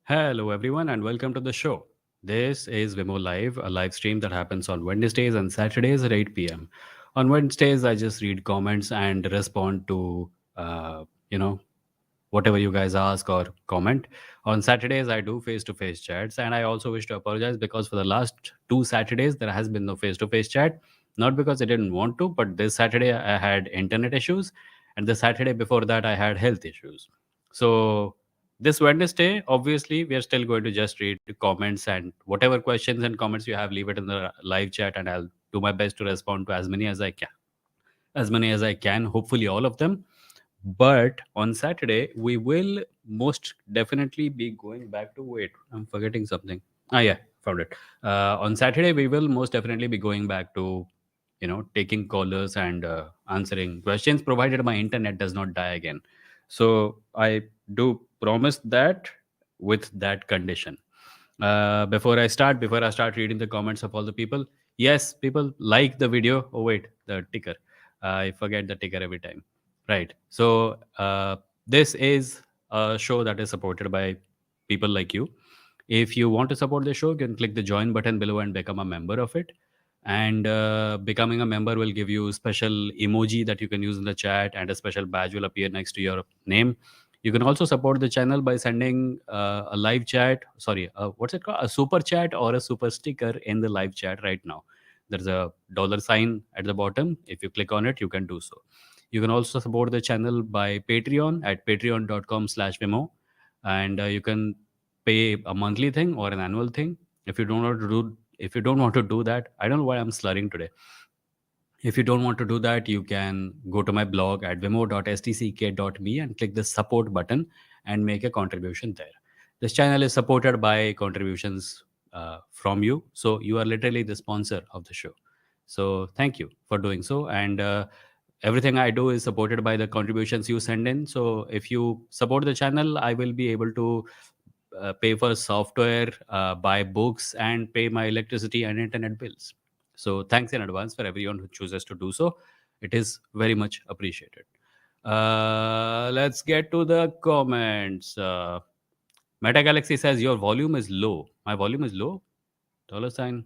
Hello, everyone, and welcome to the show. This is Vimoh Live, a live stream that happens on Wednesdays and Saturdays at 8 p.m. On Wednesdays, I just read comments and respond to, uh, you know, whatever you guys ask or comment. On Saturdays, I do face to face chats, and I also wish to apologize because for the last two Saturdays, there has been no face to face chat. Not because I didn't want to, but this Saturday I had internet issues, and the Saturday before that, I had health issues. So, this Wednesday, obviously, we are still going to just read the comments and whatever questions and comments you have, leave it in the live chat, and I'll do my best to respond to as many as I can. As many as I can, hopefully, all of them. But on Saturday, we will most definitely be going back to. Wait, I'm forgetting something. Ah, yeah, found it. On Saturday, we will most definitely be going back to, taking callers and answering questions, provided my internet does not die again. So I do promise that with that condition. Before I start reading the comments of all the people, yes, people like the video. Oh wait, the ticker. I forget the ticker every time. Right. So this is a show that is supported by people like you. If you want to support the show, you can click the join button below and become a member of it. And becoming a member will give you special emoji that you can use in the chat, and a special badge will appear next to your name. You can also support the channel by sending a live chat, sorry, what's it called? A super chat or a super sticker in the live chat right now. There's a dollar sign at the bottom. If you click on it, you can do so. You can also support the channel by Patreon at patreon.com/Vimo. And you can pay a monthly thing or an annual thing. If you don't want to do that, I don't know why I'm slurring today. If you don't want to do that, you can go to my blog at vimo.stck.me and click the support button and make a contribution there. This channel is supported by contributions from you. So you are literally the sponsor of the show. So thank you for doing so. And everything I do is supported by the contributions you send in. So if you support the channel, I will be able to pay for software, buy books, and pay my electricity and internet bills. So thanks in advance for everyone who chooses to do so. It is very much appreciated. Let's get to the comments. Meta Galaxy says your volume is low. My volume is low. Dollar sign.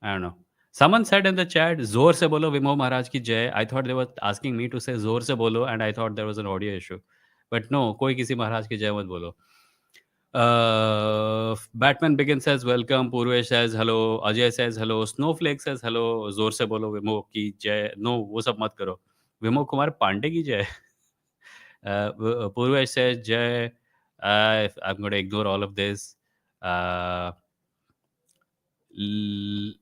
I don't know. Someone said in the chat, "Zor se bolo Vimoh Maharaj ki jai." I thought they were asking me to say "Zor se bolo," and I thought there was an audio issue. But no, koi kisi Maharaj ki jai mat bolo. Batman Begins says welcome. Purvesh says hello. Ajay says hello. Snowflake says hello. जोर से बोलो विमो की जय. No, वो सब मत करो. विमो कुमार पांडे की जय. Purvesh says jay. I'm going to ignore all of this. Uh, L-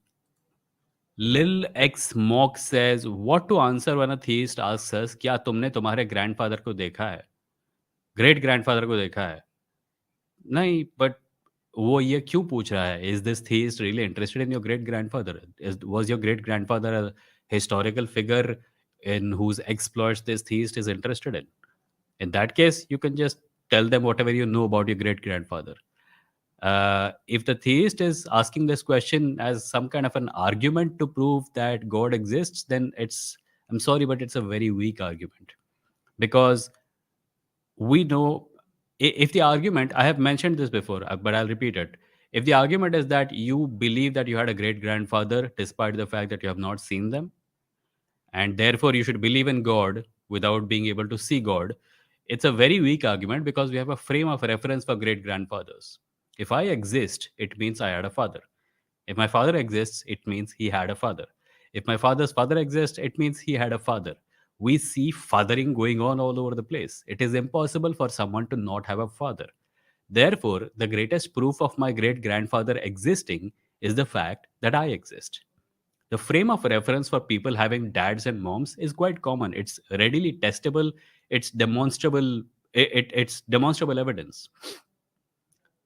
Lil X Mock says what to answer when a theist asks us क्या तुमने तुम्हारे grandfather को देखा है? Great grandfather को देखा है? नहीं, बट वो ये क्यों पूछ रहा है? Is this theist really interested in your great grandfather? Is was your great grandfather a historical figure in whose exploits this theist is interested in? In that case, you can just tell them whatever you know about your great grandfather. If the theist is asking this question as some kind of an argument to prove that God exists, then I'm sorry, but it's a very weak argument. Because we know, if the argument, I have mentioned this before, but I'll repeat it. If the argument is that you believe that you had a great grandfather despite the fact that you have not seen them, and therefore you should believe in God without being able to see God, it's a very weak argument because we have a frame of reference for great grandfathers. If I exist, it means I had a father. If my father exists, it means he had a father. If my father's father exists, it means he had a father. We see fathering going on all over the place. It is impossible for someone to not have a father. Therefore, the greatest proof of my great grandfather existing is the fact that I exist. The frame of reference for people having dads and moms is quite common. It's readily testable, it's demonstrable, it's demonstrable evidence.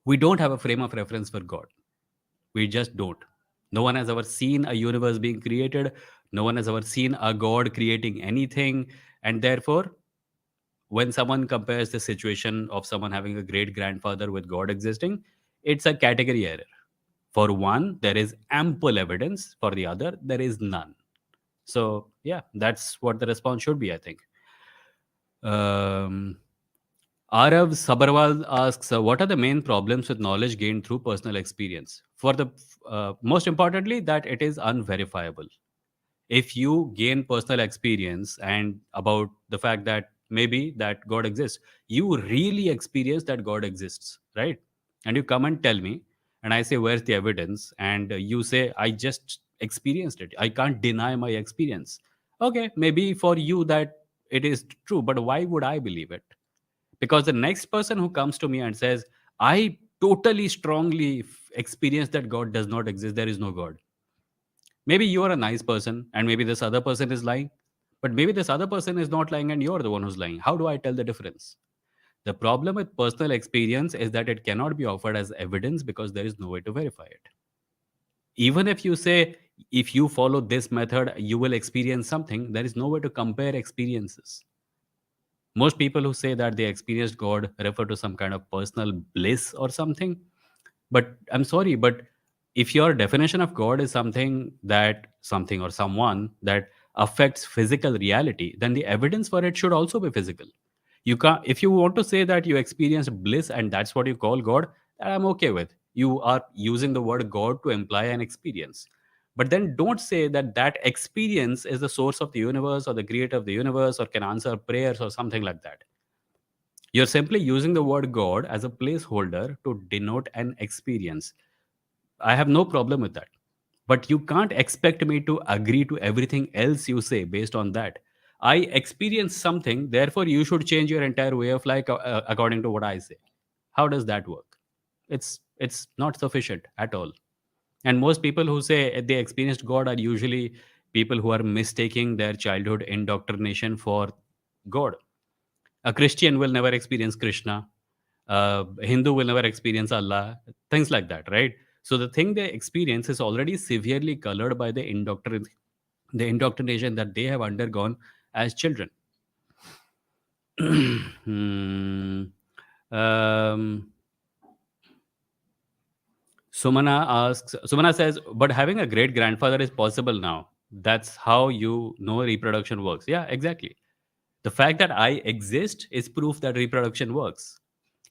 We don't have a frame of reference for God. We just don't. No one has ever seen a universe being created. No one has ever seen a God creating anything. And therefore, when someone compares the situation of someone having a great grandfather with God existing, it's a category error. For one, there is ample evidence. For the other, there is none. So, yeah, that's what the response should be, I think. Um, Arav Sabarwal asks, what are the main problems with knowledge gained through personal experience? For the most importantly, that it is unverifiable. If you gain personal experience and about the fact that maybe that God exists, you really experience that God exists, right? And you come and tell me, and I say, where's the evidence? And you say, I just experienced it. I can't deny my experience. Okay, maybe for you that it is true, but why would I believe it? Because the next person who comes to me and says, I totally strongly experience that God does not exist, there is no God. Maybe you are a nice person and maybe this other person is lying, but maybe this other person is not lying and you're the one who's lying. How do I tell the difference? The problem with personal experience is that it cannot be offered as evidence because there is no way to verify it. Even if you say, if you follow this method, you will experience something, there is no way to compare experiences. Most people who say that they experienced God refer to some kind of personal bliss or something. But I'm sorry, but if your definition of God is something or someone that affects physical reality, then the evidence for it should also be physical. You can't, if you want to say that you experienced bliss and that's what you call God, that I'm okay with. You are using the word God to imply an experience. But then don't say that that experience is the source of the universe or the creator of the universe or can answer prayers or something like that. You're simply using the word God as a placeholder to denote an experience. I have no problem with that. But you can't expect me to agree to everything else you say based on that. I experience something, therefore you should change your entire way of life according to what I say. How does that work? It's not sufficient at all. And most people who say they experienced God are usually people who are mistaking their childhood indoctrination for God. A Christian will never experience Krishna. A Hindu will never experience Allah. Things like that, right? So the thing they experience is already severely colored by the indoctrination that they have undergone as children. Hmm. Um, Sumana says, but having a great grandfather is possible now. That's how you know reproduction works. Yeah, exactly. The fact that I exist is proof that reproduction works.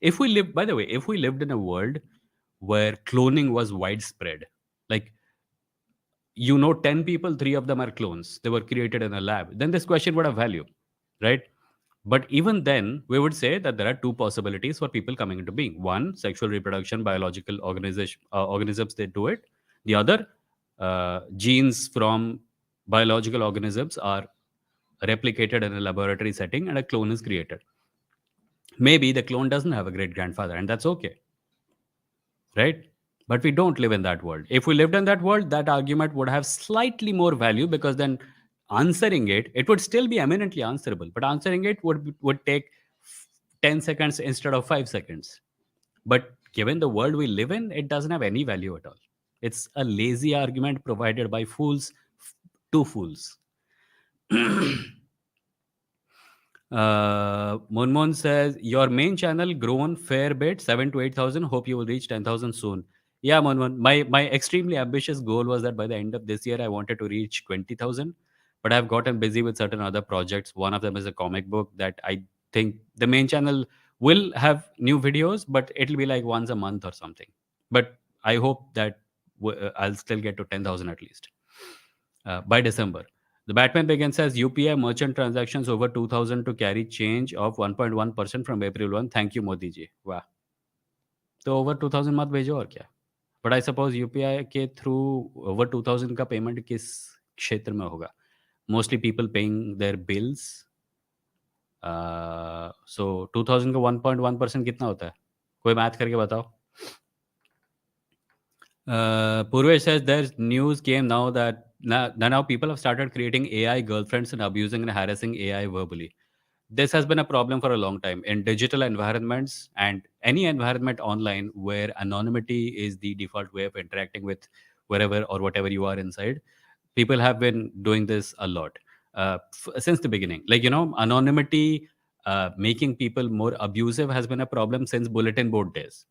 If we live, by the way, if we lived in a world where cloning was widespread, like 10 people, three of them are clones, they were created in a lab, then this question would have value, right? But even then, we would say that there are two possibilities for people coming into being. One, sexual reproduction, biological organisms, they do it. The other, genes from biological organisms are replicated in a laboratory setting and a clone is created. Maybe the clone doesn't have a great grandfather, and that's okay, right? But we don't live in that world. If we lived in that world, that argument would have slightly more value because then answering it would still be eminently answerable, but answering it would take 10 seconds instead of 5 seconds. But given the world we live in, it doesn't have any value at all. It's a lazy argument provided by fools to fools. Monmon says your main channel grown fair bit 7 to 8,000. Hope you will reach 10,000 soon. Yeah, Monmon. My extremely ambitious goal was that by the end of this year I wanted to reach 20,000, but I've gotten busy with certain other projects. One of them is a comic book that I think the main channel will have new videos, but it'll be like once a month or something. But I hope that I'll still get to 10,000 at least by December. The Batman Begins says UPI merchant transactions over 2000 to carry change of 1.1% from April 1. Thank you, Modi ji. वाह, तो over 2000 मत भेजो और क्या. But I suppose UPI के through over 2000 का payment किस क्षेत्र में होगा? Mostly people paying their bills. So 2000 का 1.1% कितना होता है? कोई मैथ करके बताओ. Purvesh says there's news came now that now people have started creating AI girlfriends and abusing and harassing AI verbally. This has been a problem for a long time in digital environments and any environment online where anonymity is the default way of interacting with wherever or whatever you are inside. People have been doing this a lot since the beginning. Like, anonymity making people more abusive has been a problem since bulletin board days.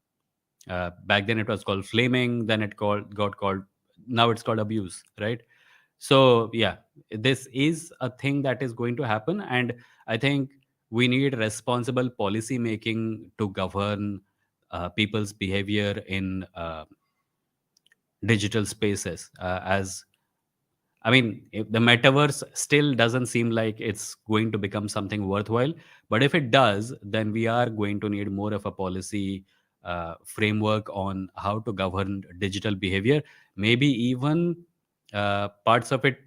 Back then it was called flaming, then got called, now it's called abuse, right? So yeah, this is a thing that is going to happen, and I think We need responsible policy making to govern people's behavior in digital spaces. As I mean, if the metaverse still doesn't seem like it's going to become something worthwhile, but if it does, then we are going to need more of a policy framework on how to govern digital behavior. Maybe even parts of it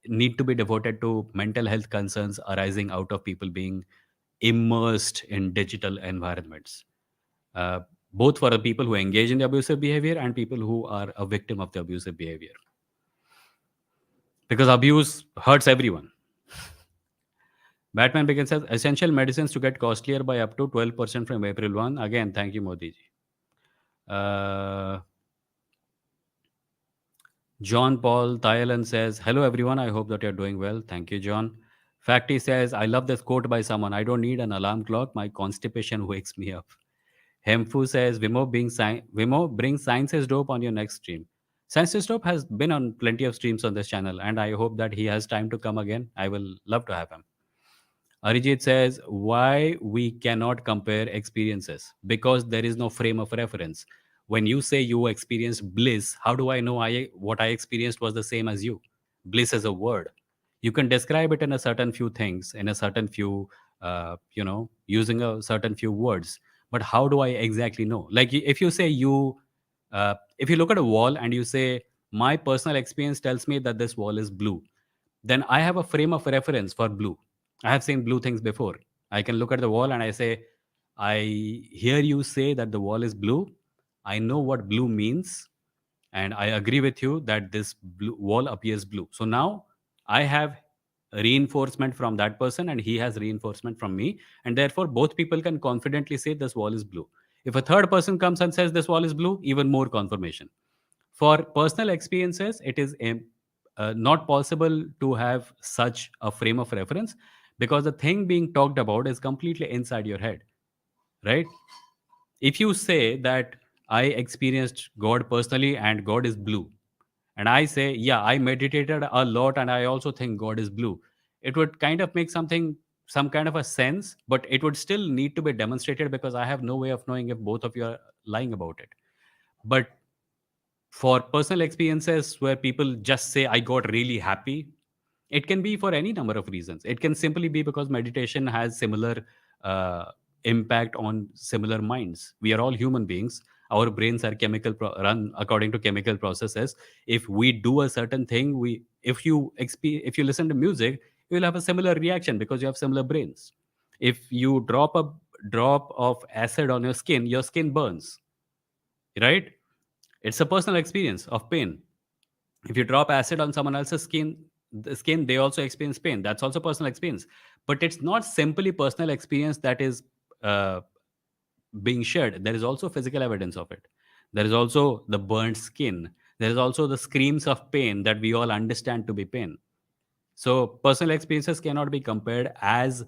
need to be devoted to mental health concerns arising out of people being immersed in digital environments, uh, both for the people who engage in the abusive behavior and people who are a victim of the abusive behavior, because abuse hurts everyone. Batman Begins says essential medicines to get costlier by up to 12% from April 1. Again, thank you, Modi ji. Uh, John Paul Thailand says, hello everyone, I hope that you're doing well. Thank you, John. Facty says, I love this quote by someone. I don't need an alarm clock. My constipation wakes me up. Hemfu says, Vimoh brings Science is Dope on your next stream. Science is Dope has been on plenty of streams on this channel, and I hope that he has time to come again. I will love to have him. Arijit says, why we cannot compare experiences? Because there is no frame of reference. When you say you experienced bliss, how do I know what I experienced was the same as you? Bliss is a word. You can describe it in a certain few things, in a certain few, using a certain few words. But how do I exactly know? Like if you say if you look at a wall and you say, my personal experience tells me that this wall is blue, then I have a frame of reference for blue. I have seen blue things before. I can look at the wall and I say, I hear you say that the wall is blue. I know what blue means. And I agree with you that this wall appears blue. So now I have reinforcement from that person and he has reinforcement from me. And therefore, both people can confidently say this wall is blue. If a third person comes and says this wall is blue, even more confirmation. For personal experiences, it is not possible to have such a frame of reference because the thing being talked about is completely inside your head, right? If you say that I experienced God personally and God is blue, and I say, yeah, I meditated a lot and I also think God is blue, it would kind of make some kind of a sense, but it would still need to be demonstrated because I have no way of knowing if both of you are lying about it. But for personal experiences where people just say I got really happy, it can be for any number of reasons. It can simply be because meditation has similar uh, impact on similar minds. We are all human beings. Our brains are run according to chemical processes. If we do a certain thing, we if you listen to music, you will have a similar reaction because you have similar brains. If you drop a drop of acid on your skin burns, right? It's a personal experience of pain. If you drop acid on someone else's skin, they also experience pain. That's also personal experience. But it's not simply personal experience that is uh, being shared. There is also physical evidence of it. There is also the burnt skin. There is also the screams of pain that we all understand to be pain. So personal experiences cannot be compared as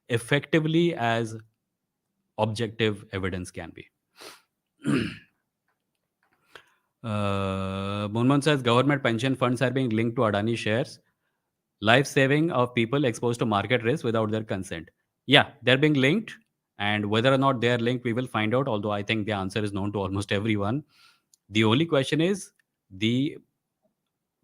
effectively as objective evidence can be. Munman says government pension funds are being linked to Adani shares. Life saving of people exposed to market risk without their consent. Yeah, they're being linked. And whether or not they're linked, we will find out. Although I think the answer is known to almost everyone. The only question is the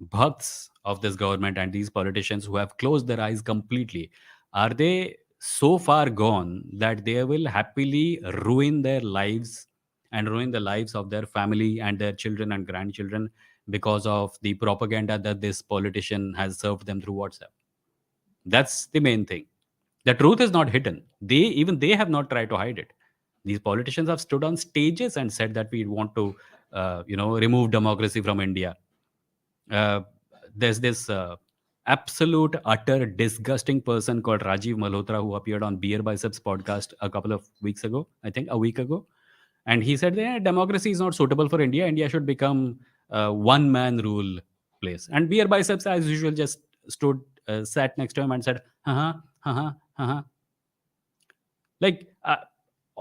bhakts of this government and these politicians who have closed their eyes completely, are they so far gone that they will happily ruin their lives and ruin the lives of their family and their children and grandchildren because of the propaganda that this politician has served them through WhatsApp? That's the main thing. The truth is not hidden. They have not tried to hide it. These politicians have stood on stages and said that we want to remove democracy from India. uh, there's this absolute, utter, disgusting person called Rajiv Malhotra who appeared on Beer Biceps podcast a couple of weeks ago, I think a week ago. And he said, yeah, democracy is not suitable for India. India should become a one man rule place. And Beer Biceps, as usual, just sat next to him and said, haha, haha, haha. Like,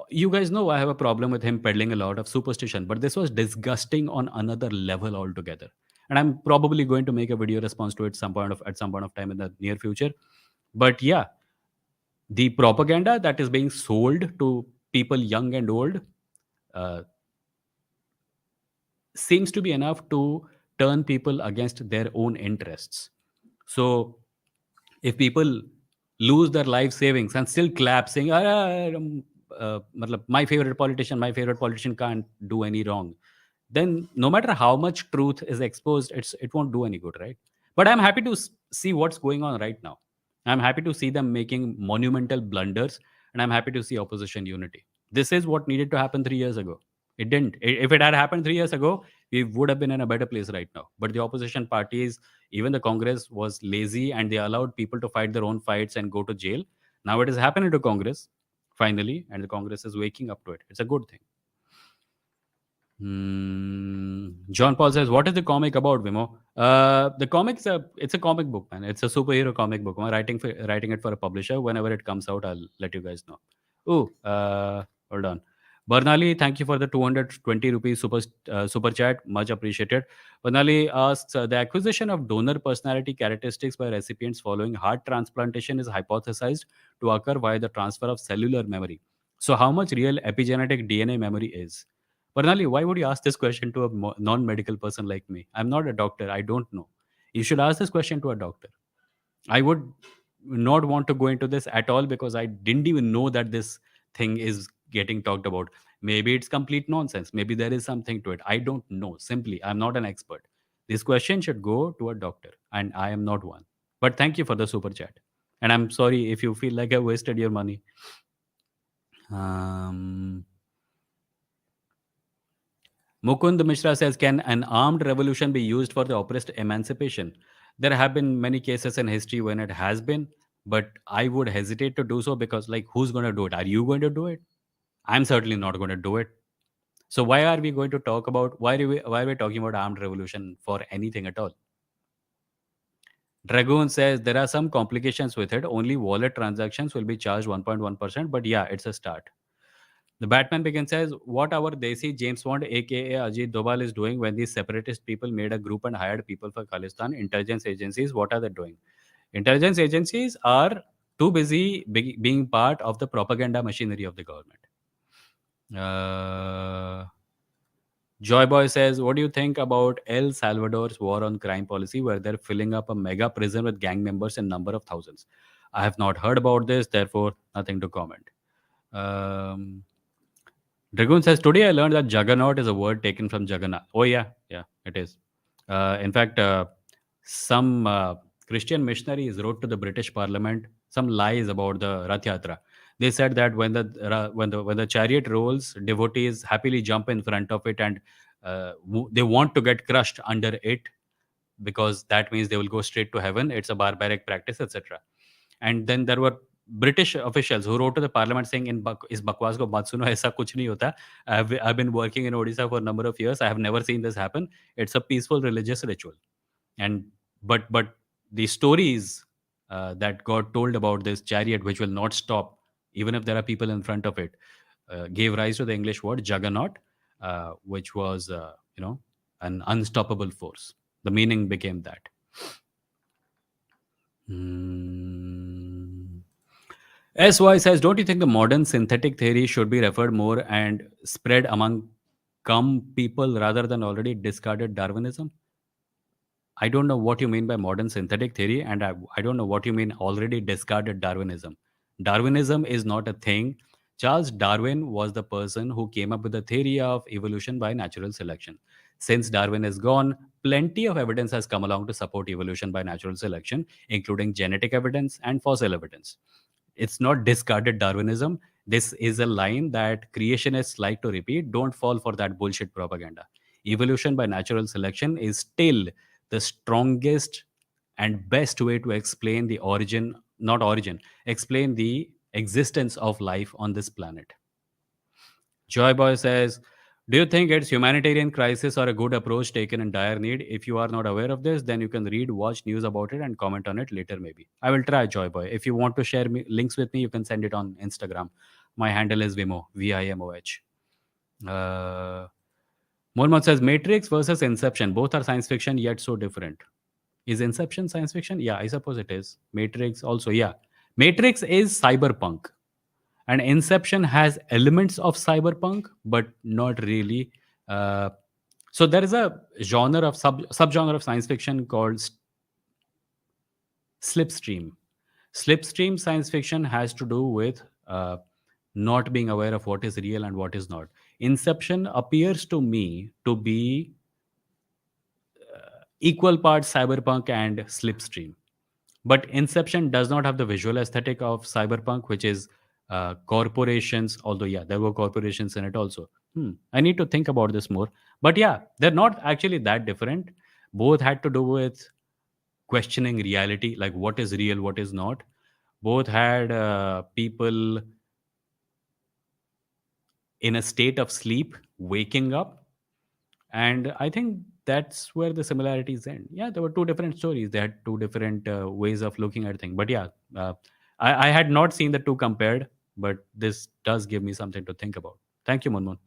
you guys know I have a problem with him peddling a lot of superstition, but this was disgusting on another level altogether. And I'm probably going to make a video response to it at some point of time in the near future. But yeah, The propaganda that is being sold to people young and old uh, seems to be enough to turn people against their own interests. So if people lose their life savings and still clap saying, matlab, my favorite politician can't do any wrong, then no matter how much truth is exposed, it won't do any good, right? But I'm happy to see what's going on right now. I'm happy to see them making monumental blunders, and I'm happy to see opposition unity. This is what needed to happen 3 years ago. It didn't. If it had happened 3 years ago, we would have been in a better place right now. But the opposition parties, even the Congress, was lazy and they allowed people to fight their own fights and go to jail. Now it is happening to Congress finally, and the Congress is waking up to it. It's a good thing. John Paul says, "What is the comic about, Vimoh?" The comic's it's a comic book, man. It's a superhero comic book. I'm writing it for a publisher. Whenever it comes out, I'll let you guys know. Oh, hold on. Bernali, thank you for the 220 rupees super chat. Much appreciated. Bernali asks, the acquisition of donor personality characteristics by recipients following heart transplantation is hypothesized to occur via the transfer of cellular memory. So, how much real epigenetic DNA memory is? Bernali, why would you ask this question to a non-medical person like me? I'm not a doctor. I don't know. You should ask this question to a doctor. I would not want to go into this at all because I didn't even know that this thing is getting talked about. Maybe it's complete nonsense. Maybe there is something to it. I don't know. Simply, I'm not an expert. This question should go to a doctor, and I am not one. But thank you for the super chat. And I'm sorry if you feel like I wasted your money. Um, Mukund Mishra says, can an armed revolution be used for the oppressed emancipation? There have been many cases in history when it has been, but I would hesitate to do so because, like, who's going to do it? Are you going to do it? I'm certainly not going to do it. So why are we going to talk about why are we talking about armed revolution for anything at all? Dragoon says there are some complications with it. Only wallet transactions will be charged 1.1%, but yeah, it's a start. The Batman Begins says, what our Desi James Bond, aka Ajit Doval, is doing when these separatist people made a group and hired people for Khalistan. Intelligence agencies, what are they doing? Intelligence agencies are too busy being part of the propaganda machinery of the government. Uh, Joy Boy says, what do you think about El Salvador's war on crime policy where they're filling up a mega prison with gang members in number of thousands? I have not heard about this, therefore nothing to comment. Um, Dragoon says, today I learned that juggernaut is a word taken from Jagannath. Oh, yeah, yeah, it is. In fact, some Christian missionaries wrote to the British Parliament some lies about the Rath Yatra. They said that when the chariot rolls, devotees happily jump in front of it and they want to get crushed under it because that means they will go straight to heaven. It's a barbaric practice, etc. And then there were British officials who wrote to the parliament saying, इस बकवास को मत सुनो, ऐसा कुछ नहीं होता. I've been working in Odisha for a number of years. I have never seen this happen. It's a peaceful religious ritual. And but the stories that got told about this chariot, which will not stop, even if there are people in front of it, gave rise to the English word juggernaut, which was an unstoppable force. The meaning became that. Hmm. SY says, don't you think the modern synthetic theory should be referred more and spread among come people rather than already discarded Darwinism? I don't know what you mean by modern synthetic theory, and I don't know what you mean already discarded Darwinism. Darwinism is not a thing. Charles Darwin was the person who came up with the theory of evolution by natural selection. Since Darwin is gone, plenty of evidence has come along to support evolution by natural selection, including genetic evidence and fossil evidence. It's not discarded Darwinism. This is a line that creationists like to repeat. Don't fall for that bullshit propaganda. Evolution by natural selection is still the strongest and best way to explain the origin, not origin, explain the existence of life on this planet. Joy Boy says, do you think it's humanitarian crisis or a good approach taken in dire need? If you are not aware of this, then you can read, watch news about it, and comment on it later, maybe. I will try, Joy Boy. If you want to share links with me, you can send it on Instagram. My handle is Vimoh, Vimoh. Uh, Mohammed says, Matrix versus Inception. Both are science fiction, yet so different. Is Inception science fiction? Yeah, I suppose it is. Matrix also, yeah. Matrix is cyberpunk, and Inception has elements of cyberpunk, but not really. Uh, so there is a genre of subgenre of science fiction called slipstream. Slipstream science fiction has to do with not being aware of what is real and what is not. Inception appears to me to be equal parts cyberpunk and slipstream. But Inception does not have the visual aesthetic of cyberpunk, which is corporations. Although, yeah, there were corporations in it also. I need to think about this more. But yeah, they're not actually that different. Both had to do with questioning reality, like what is real, what is not. Both had people in a state of sleep waking up, and I think that's where the similarities end. Yeah, there were two different stories. They had two different ways of looking at things. But yeah, I had not seen the two compared, but this does give me something to think about. Thank you, Munmun.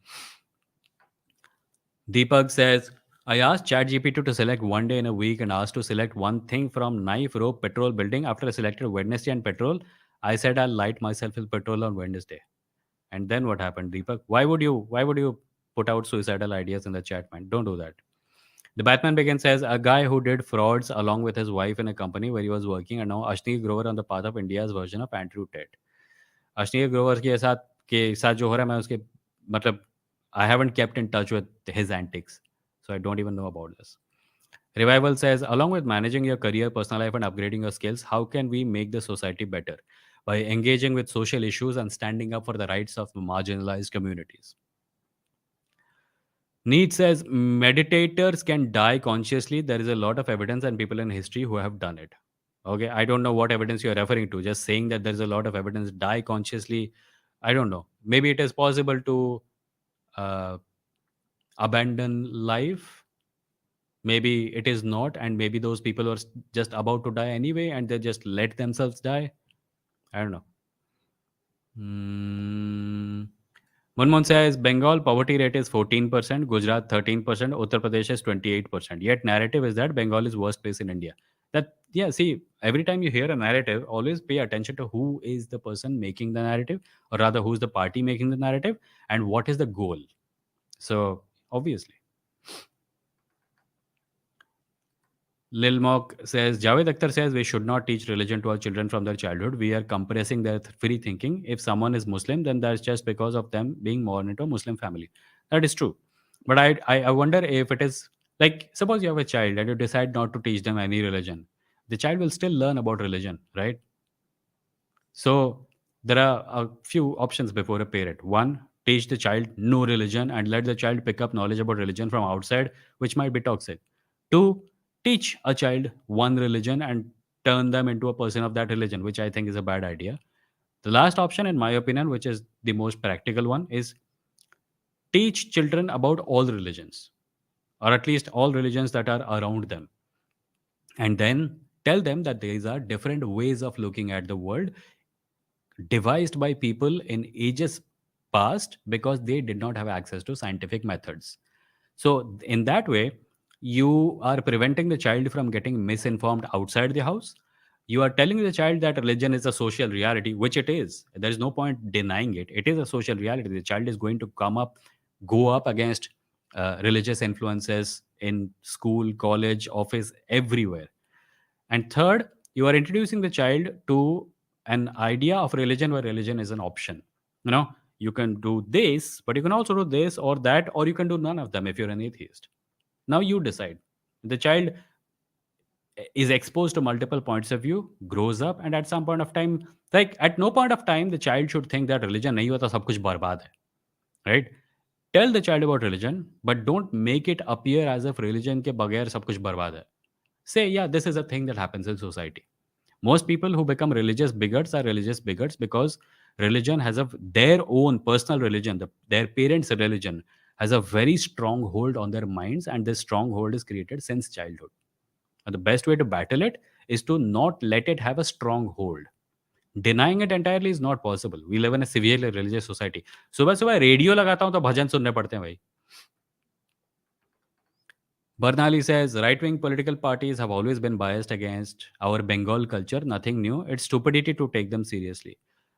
Deepak says, I asked ChatGPT to select one day in a week and asked to select one thing from knife, rope, petrol, building. After I selected Wednesday and petrol, I said I'll light myself with petrol on Wednesday. And then what happened, Deepak? Why would you put out suicidal ideas in the chat, man? Don't do that. The Batman Begins says a guy who did frauds along with his wife in a company where he was working and now Ashni Grover on the path of India's version of Andrew Tate. Ashni Grover के साथ जो हो रहा है मैं उसके मतलब I haven't kept in touch with his antics, so I don't even know about this. Revival says, along with managing your career, personal life, and upgrading your skills, how can we make the society better? By engaging with social issues and standing up for the rights of marginalized communities. Need says meditators can die consciously. There is a lot of evidence and people in history who have done it. Okay, I don't know what evidence you're referring to. Just saying that there's a lot of evidence die consciously. I don't know. Maybe it is possible to uh, abandon life. Maybe it is not, and maybe those people are just about to die anyway, and they just let themselves die. I don't know. Hmm. Manmohan says Bengal poverty rate is 14%, Gujarat 13%, Uttar Pradesh is 28%. Yet narrative is that Bengal is worst place in India. That yeah, see, every time you hear a narrative, always pay attention to who is the person making the narrative, or rather who's the party making the narrative, and what is the goal. So obviously. Lil Mock says, Javed Akhtar says we should not teach religion to our children from their childhood. We are compressing their free thinking. If someone is Muslim, then that's just because of them being born into a Muslim family. That is true. But I wonder if it is like, suppose you have a child and you decide not to teach them any religion. The child will still learn about religion, right? So there are a few options before a parent. One, teach the child no religion and let the child pick up knowledge about religion from outside, which might be toxic. Two, teach a child one religion and turn them into a person of that religion, which I think is a bad idea. The last option, in my opinion, which is the most practical one, is teach children about all religions, or at least all religions that are around them, and then tell them that these are different ways of looking at the world devised by people in ages past because they did not have access to scientific methods. So, in that way, you are preventing the child from getting misinformed outside the house. You are telling the child that religion is a social reality, which it is. There is no point denying it. It is a social reality. The child is going to go up against religious influences in school, college, office, everywhere. And third, you are introducing the child to an idea of religion where religion is an option. You know, you can do this, but you can also do this or that, or you can do none of them if you're an atheist. Now you decide. The child is exposed to multiple points of view, grows up, and at some point of time, like at no point of time, the child should think that religion nahi hota sab kuch barbad hai, right? Tell the child about religion, but don't make it appear as if religion ke bagair sab kuch barbad hai. Say, yeah, this is a thing that happens in society. Most people who become religious bigots are religious bigots because religion has their own personal religion, their parents' religion has a very strong hold on their minds, and this strong hold is created since childhood. And the best way to battle it is to not let it have a strong hold. Denying it entirely is not possible. We live in a severely religious society. सुबह सुबह radio लगाता हूँ तो भजन सुनने पड़ते हैं भाई. Barnali says right wing political parties have always been biased against our Bengal culture. Nothing new. It's stupidity to take them seriously.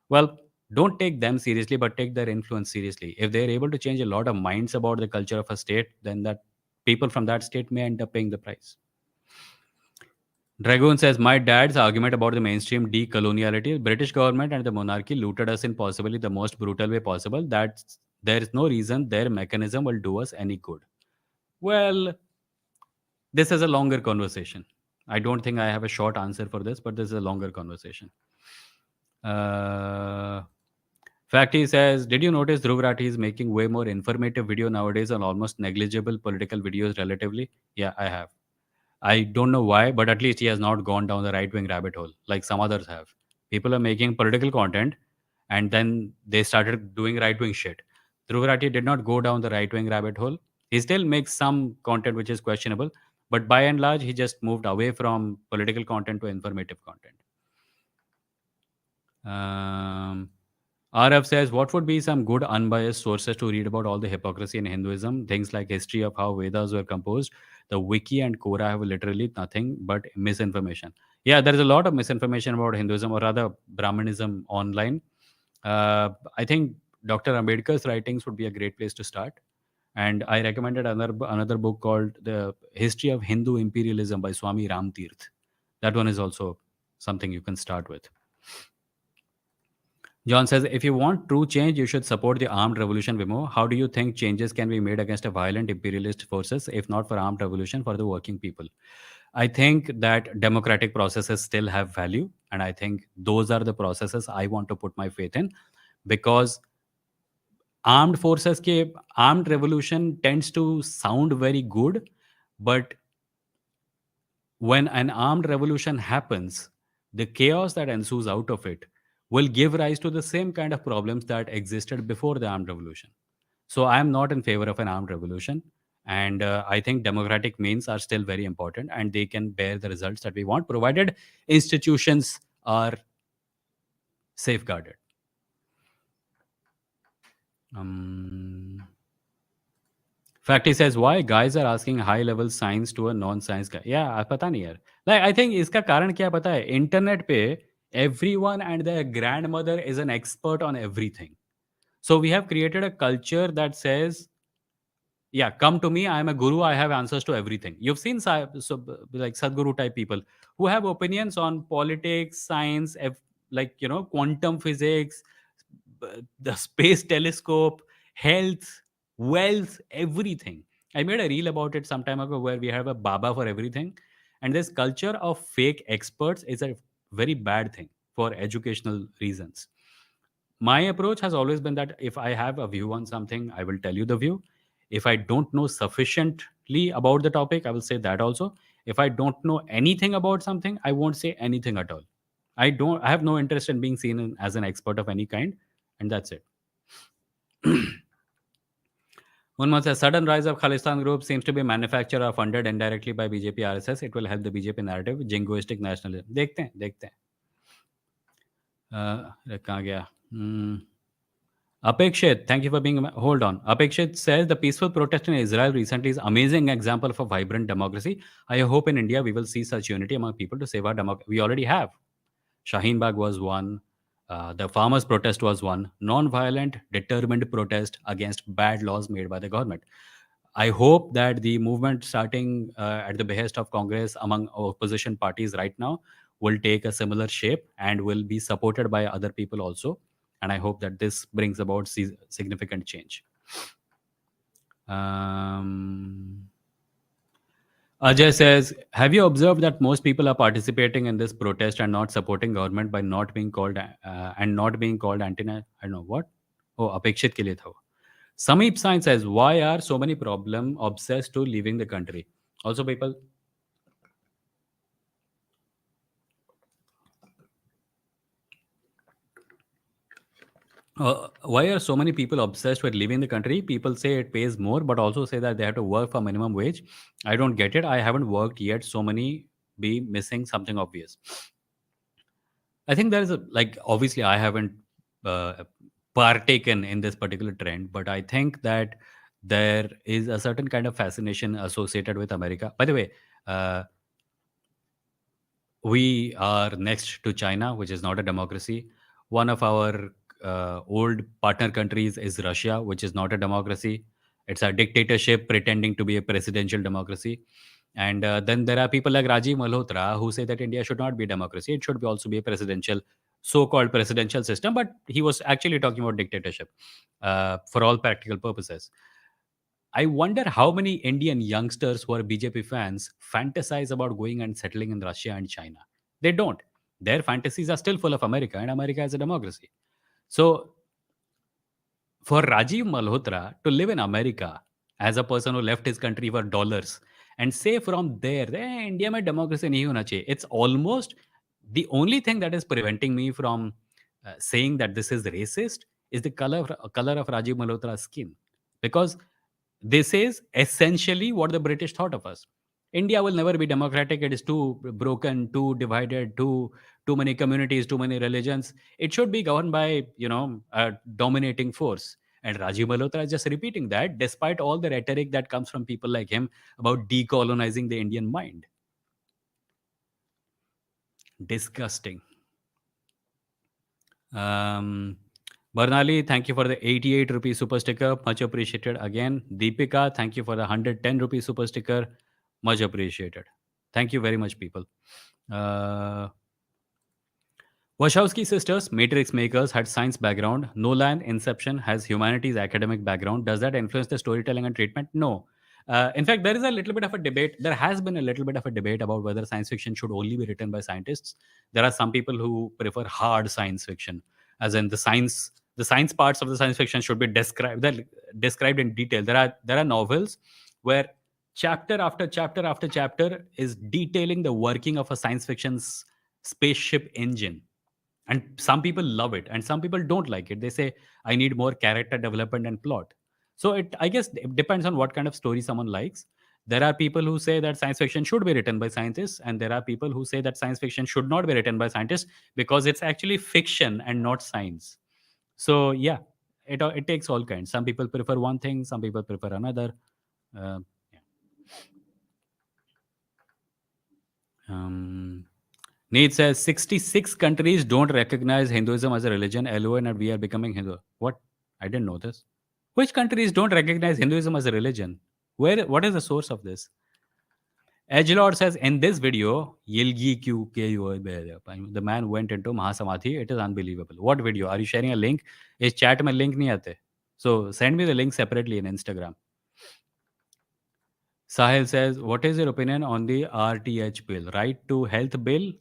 Well, don't take them seriously, but take their influence seriously. If they're able to change a lot of minds about the culture of a state, then that people from that state may end up paying the price. Dragoon says, my dad's argument about the mainstream decoloniality, British government and the monarchy looted us in possibly the most brutal way possible. That there is no reason their mechanism will do us any good. Well, this is a longer conversation. I don't think I have a short answer for this, but this is a longer conversation. Uh, Facty says, did you notice Dhruv Rathi is making way more informative video nowadays on almost negligible political videos relatively? Yeah, I have. I don't know why, but at least he has not gone down the right wing rabbit hole like some others have. People are making political content and then they started doing right wing shit. Dhruv Rathi did not go down the right wing rabbit hole. He still makes some content which is questionable, but by and large, he just moved away from political content to informative content. Um, RF says, what would be some good unbiased sources to read about all the hypocrisy in Hinduism? Things like history of how Vedas were composed. The wiki and Quora have literally nothing but misinformation. Yeah, there is a lot of misinformation about Hinduism or rather Brahmanism online. I think Dr. Ambedkar's writings would be a great place to start. And I recommended another book called The History of Hindu Imperialism by Swami Ram Tirth. That one is also something you can start with. John says, if you want true change, you should support the armed revolution, Vimoh. How do you think changes can be made against a violent imperialist forces, if not for armed revolution for the working people? I think that democratic processes still have value. And I think those are the processes I want to put my faith in because armed forces ke armed revolution tends to sound very good, but when an armed revolution happens, the chaos that ensues out of it will give rise to the same kind of problems that existed before the armed revolution. So I am not in favor of an armed revolution. And I think democratic means are still very important and they can bear the results that we want, provided institutions are safeguarded. Um, Facty says, why guys are asking high level science to a non science guy? Yeah, पता नहीं यार. Like I think इसका कारण क्या पता है? Internet पे everyone and their grandmother is an expert on everything. So we have created a culture that says, yeah, come to me, I am a guru, I have answers to everything. You've seen like Sadhguru type people who have opinions on politics, science, like quantum physics, the space telescope, health, wealth, everything. I made a reel about it some time ago where we have a baba for everything. And this culture of fake experts is a very bad thing for educational reasons. My approach has always been that if I have a view on something, I will tell you the view. If I don't know sufficiently about the topic, I will say that also. If I don't know anything about something, I won't say anything at all. I have no interest in being seen as an expert of any kind, and that's it. One says sudden rise of Khalistan group seems to be manufactured or funded indirectly by BJP RSS. It will help the BJP narrative, jingoistic nationalism. देखते हैं. कहाँ गया? Apekshit, thank you for being. Hold on. Apekshit says the peaceful protest in Israel recently is amazing example of a vibrant democracy. I hope in India we will see such unity among people to save our democracy. We already have. Shaheen Bagh was one. The farmers' protest was one. Non-violent, determined protest against bad laws made by the government. I hope that the movement starting at the behest of Congress among opposition parties right now will take a similar shape and will be supported by other people also. And I hope that this brings about significant change. Ajay says, have you observed that most people are participating in this protest and not supporting government by not being called and not being called anti? I don't know what. Oh, Apekshit ke liye tha wo. Sameep Sain says, why are so many problem obsessed to leaving the country? Also, people. Why are so many people obsessed with leaving the country? People say it pays more, but also say that they have to work for minimum wage. I don't get it. I haven't worked yet. So many be missing something obvious. I think there is obviously I haven't uh, partaken in this particular trend, but I think that There is a certain kind of fascination associated with America. By the way, uh, we are next to China, which is not a democracy. One of our old partner countries is Russia, which is not a democracy. It's a dictatorship pretending to be a presidential democracy. And then there are people like Rajiv Malhotra who say that India should not be a democracy. It should be also be a presidential, so-called presidential system. But he was actually talking about dictatorship for all practical purposes. I wonder how many Indian youngsters who are BJP fans fantasize about going and settling in Russia and China. They don't. Their fantasies are still full of America, and America is a democracy. So for Rajiv Malhotra to live in America as a person who left his country for dollars and say from there, India mein democracy nahi hona chahiye. It's almost the only thing that is preventing me from saying that this is racist is the color of Rajiv Malhotra's skin, because this is essentially what the British thought of us. India will never be democratic. It is too broken, too divided, too many communities, too many religions. It should be governed by a dominating force. And Rajiv Malhotra is just repeating that, despite all the rhetoric that comes from people like him about decolonizing the Indian mind. Disgusting. Um, Barnali, thank you for the 88 rupee super sticker. Much appreciated again. Deepika, thank you for the 110 rupee super sticker. Much appreciated. Thank you very much, people. Uh, Wachowski sisters, Matrix makers, had science background. Nolan, Inception, has humanities academic background. Does that influence the storytelling and treatment? No. In fact, there is a little bit of a debate. There has been a little bit of a debate about whether science fiction should only be written by scientists. There are some people who prefer hard science fiction, as in the science parts of the science fiction should be described in detail. There are novels where chapter after chapter after chapter is detailing the working of a science fiction's spaceship engine, and some people love it and some people don't like it. They say, I need more character development and plot. So I guess it depends on what kind of story someone likes. There are people who say that science fiction should be written by scientists, and there are people who say that science fiction should not be written by scientists because it's actually fiction and not science. So yeah, it takes all kinds. Some people prefer one thing, some people prefer another. uh, yeah. um, Nate says 66 countries don't recognize Hinduism as a religion. LON and we are becoming Hindu. What? I didn't know this. Which countries don't recognize Hinduism as a religion? What is the source of this? Edgelord says in this video, Yilgi the man went into Mahasamadhi. It is unbelievable. What video? Are you sharing a link? Is chat mein link nahi aate? So send me the link separately in Instagram. Sahil says, what is your opinion on the RTH bill, right to health bill?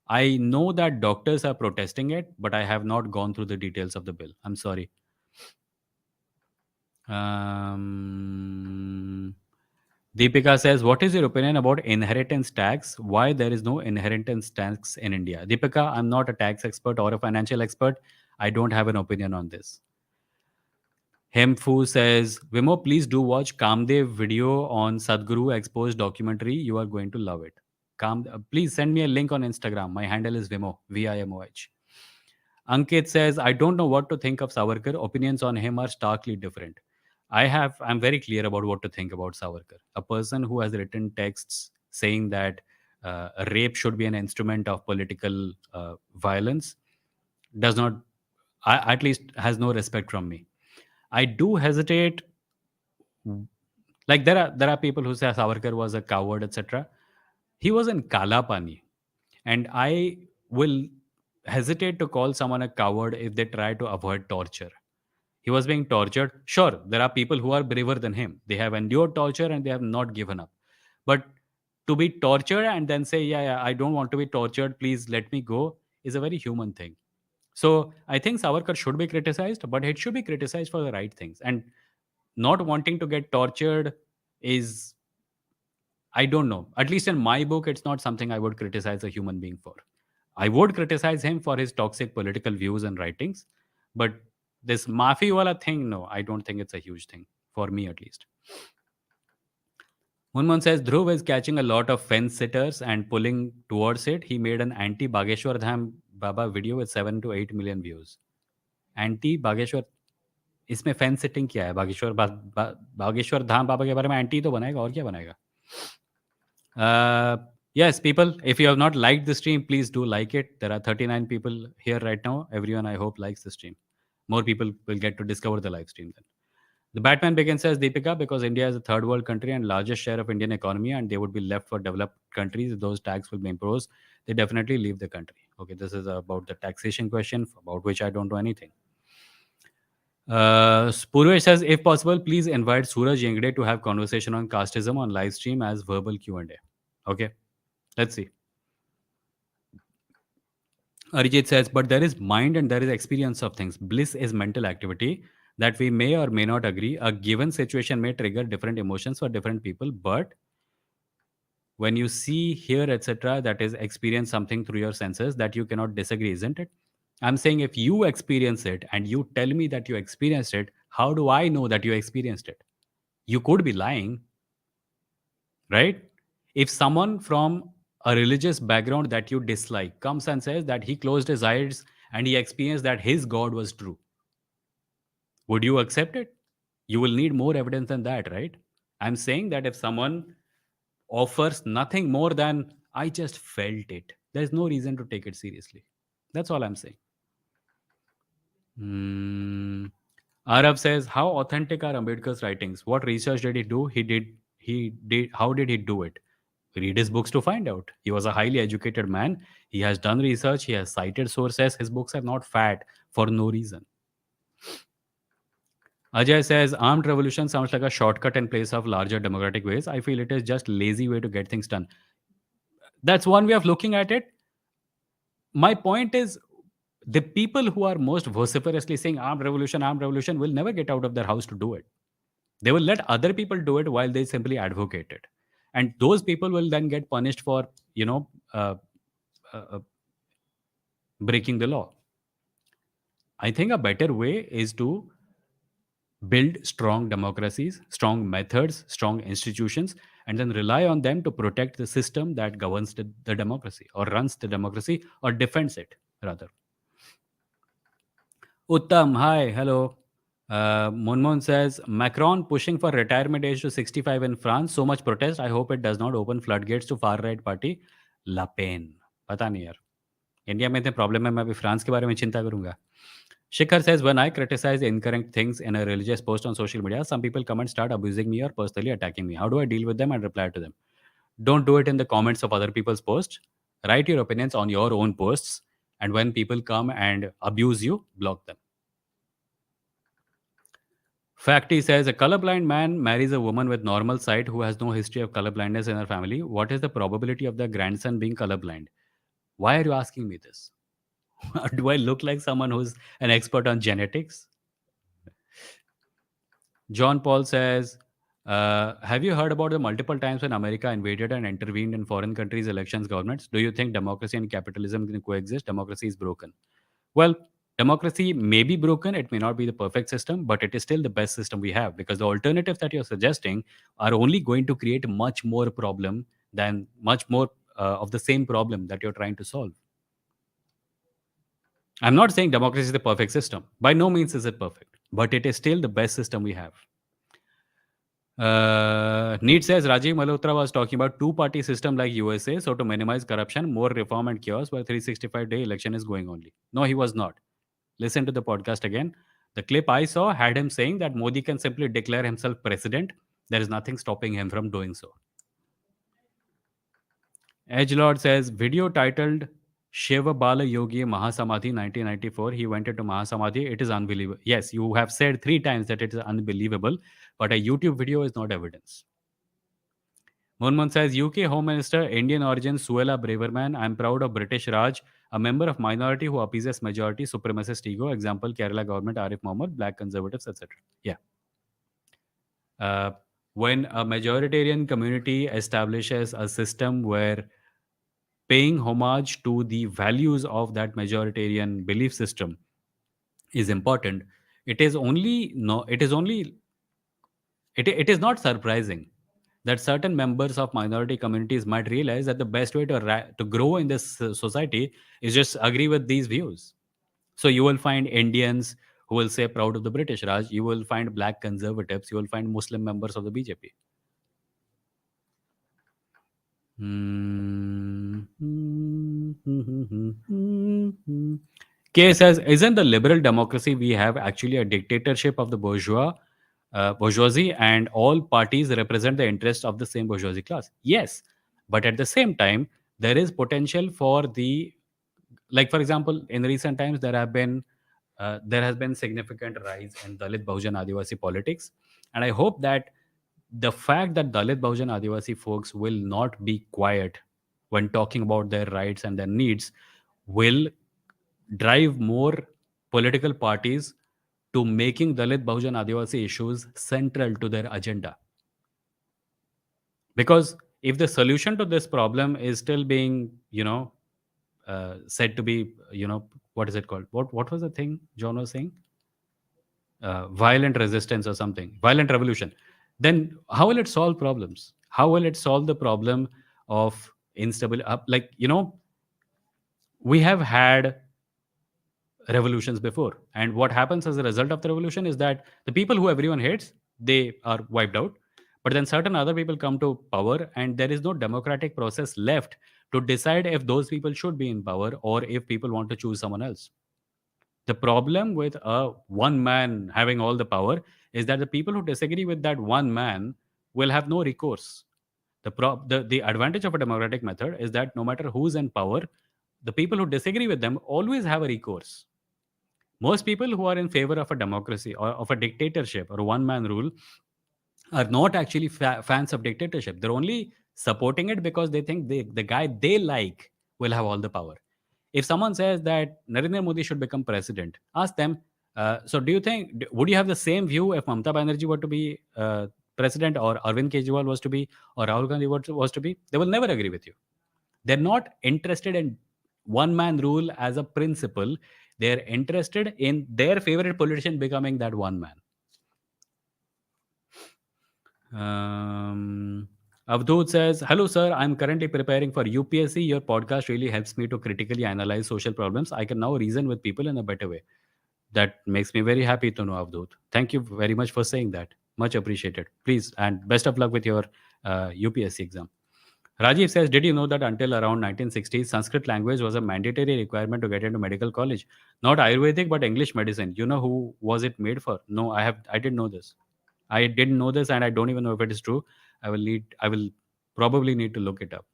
I know that doctors are protesting it, but I have not gone through the details of the bill. I'm sorry. Um, Deepika says, what is your opinion about inheritance tax? Why there is no inheritance tax in India? Deepika, I'm not a tax expert or a financial expert. I don't have an opinion on this. Hemfu says, Vimoh, please do watch Kamdev video on Sadhguru Exposed documentary. You are going to love it. Please send me a link on Instagram. My handle is Vimoh, Vimoh. Ankit says, I don't know what to think of Savarkar. Opinions on him are starkly different. I'm very clear about what to think about Savarkar. A person who has written texts saying that rape should be an instrument of political violence does not, at least has no respect from me. I do hesitate. Like there are people who say Savarkar was a coward, etc. He was in Kalapani, and I will hesitate to call someone a coward if they try to avoid torture. He was being tortured. Sure, there are people who are braver than him. They have endured torture and they have not given up. But to be tortured and then say, yeah, I don't want to be tortured, please let me go, is a very human thing. So I think Savarkar should be criticized, but it should be criticized for the right things. And not wanting to get tortured is, I don't know. At least in my book, it's not something I would criticize a human being for. I would criticize him for his toxic political views and writings, but this Mafi wala thing, no, I don't think it's a huge thing for me at least. Munman says Dhruv is catching a lot of fence sitters and pulling towards it. He made an anti Bageshwar Dham Baba video with 7 to 8 million views. Anti Bageshwar. इसमें fence sitting क्या है? बागेश्वर धाम बाबा के बारे में anti तो बनाएगा, और क्या बनाएगा? Uh, yes, people, if you have not liked the stream, please do like it. There are 39 people here right now. Everyone, I hope, likes the stream. More people will get to discover the live stream then. The Batman begins says Deepika because India is a third world country and largest share of Indian economy, and they would be left for developed countries. If those tax will be imposed, they definitely leave the country. Okay, this is about the taxation question about which I don't know anything. Purvesh says, if possible, please invite Suraj Yengde to have conversation on casteism on live stream as verbal Q&A. Okay, let's see. Arijit says, but there is mind and there is experience of things. Bliss is mental activity that we may or may not agree. A given situation may trigger different emotions for different people, but when you see, hear, etc., that is experience something through your senses that you cannot disagree, isn't it? I'm saying if you experience it and you tell me that you experienced it, how do I know that you experienced it? You could be lying, right? If someone from a religious background that you dislike comes and says that he closed his eyes and he experienced that his God was true, would you accept it? You will need more evidence than that, right? I'm saying that if someone offers nothing more than I just felt it, there's no reason to take it seriously. That's all I'm saying. Hmm. Arab says, how authentic are Ambedkar's writings? What research did he do? How did he do it? Read his books to find out. He was a highly educated man. He has done research. He has cited sources. His books are not fat for no reason. Ajay says, armed revolution sounds like a shortcut in place of larger democratic ways. I feel it is just lazy way to get things done. That's one way of looking at it. My point is, the people who are most vociferously saying armed revolution will never get out of their house to do it. They will let other people do it while they simply advocate it. And those people will then get punished for, you know, uh, uh, breaking the law. I think a better way is to build strong democracies, strong methods, strong institutions, and then rely on them to protect the system that governs the democracy or runs the democracy or defends it, rather. Uttam, hi, hello. Monmon says Macron pushing for retirement age to 65 in France. So much protest. I hope it does not open floodgates to far right party. La Pen. पता नहीं यार. India में इतने problem है मैं अभी France के बारे में चिंता करूंगा. Shikhar says, when I criticize incorrect things in a religious post on social media, some people come and start abusing me or personally attacking me. How do I deal with them and reply to them? Don't do it in the comments of other people's posts. Write your opinions on your own posts. And when people come and abuse you, block them. Facty says, a colorblind man marries a woman with normal sight who has no history of colorblindness in her family. What is the probability of the grandson being colorblind? Why are you asking me this? Do I look like someone who's an expert on genetics? John Paul says, have you heard about the multiple times when America invaded and intervened in foreign countries' elections governments? Do you think democracy and capitalism can coexist? Democracy is broken. Well, democracy may be broken. It may not be the perfect system, but it is still the best system we have because the alternatives that you're suggesting are only going to create much more problem than much more of the same problem that you're trying to solve. I'm not saying democracy is the perfect system. By no means is it perfect, but it is still the best system we have. Need says Rajiv Malhotra was talking about two-party system like USA, so to minimize corruption, more reform and chaos, where 365-day election is going only. No, he was not. Listen to the podcast again. The clip I saw had him saying that Modi can simply declare himself president. There is nothing stopping him from doing so. Edgelord says, video titled Shiva Bala Yogi Mahasamadhi 1994. He went into Mahasamadhi. It is unbelievable. Yes, you have said 3 times that it is unbelievable, but a YouTube video is not evidence. Monmon says, UK Home Minister, Indian origin, Suella Braverman. I'm proud of British Raj, a member of minority who appeases majority, supremacist ego. Example, Kerala government, Arif Mohammed, black conservatives, etc. Yeah. When a majoritarian community establishes a system where paying homage to the values of that majoritarian belief system is important, it is only no it is only it is not surprising that certain members of minority communities might realize that the best way to grow in this society is just agree with these views. So you will find Indians who will say proud of the British Raj. You will find black conservatives. You will find Muslim members of the BJP. K says, isn't the liberal democracy we have actually a dictatorship of the bourgeoisie, and all parties represent the interests of the same bourgeoisie class? Yes, but at the same time, there is potential for the, like for example, in recent times there has been significant rise in Dalit Bahujan Adivasi politics, and I hope that the fact that Dalit Bahujan Adivasi folks will not be quiet when talking about their rights and their needs will drive more political parties to making Dalit Bahujan Adivasi issues central to their agenda. Because if the solution to this problem is still being, said to be, what is it called? What was the thing John was saying? Violent resistance or something, violent revolution. Then how will it solve problems? How will it solve the problem of instability? Like, we have had revolutions before, and what happens as a result of the revolution is that the people who everyone hates, they are wiped out, but then certain other people come to power, and there is no democratic process left to decide if those people should be in power or if people want to choose someone else. The problem with a one man having all the power is that the people who disagree with that one man will have no recourse. The advantage of a democratic method is that no matter who's in power, the people who disagree with them always have a recourse. Most people who are in favor of a democracy or of a dictatorship or a one man rule are not actually fans of dictatorship. They're only supporting it because they think the guy they like will have all the power. If someone says that Narendra Modi should become president, ask them, so do you think, would you have the same view if Mamata Banerjee were to be president, or Arvind Kejriwal was to be, or Rahul Gandhi was to be? They will never agree with you. They're not interested in one man rule as a principle. They're interested in their favorite politician becoming that one man. Avdut says, hello, sir. I'm currently preparing for UPSC. Your podcast really helps me to critically analyze social problems. I can now reason with people in a better way. That makes me very happy to know, Avdut. Thank you very much for saying that. Much appreciated. Please, and best of luck with your UPSC exam. Rajiv says, did you know that until around 1960s, Sanskrit language was a mandatory requirement to get into medical college? Not Ayurvedic, but English medicine. You know who was it made for? No, I didn't know this. I didn't know this, and I don't even know if it is true. I will probably need to look it up.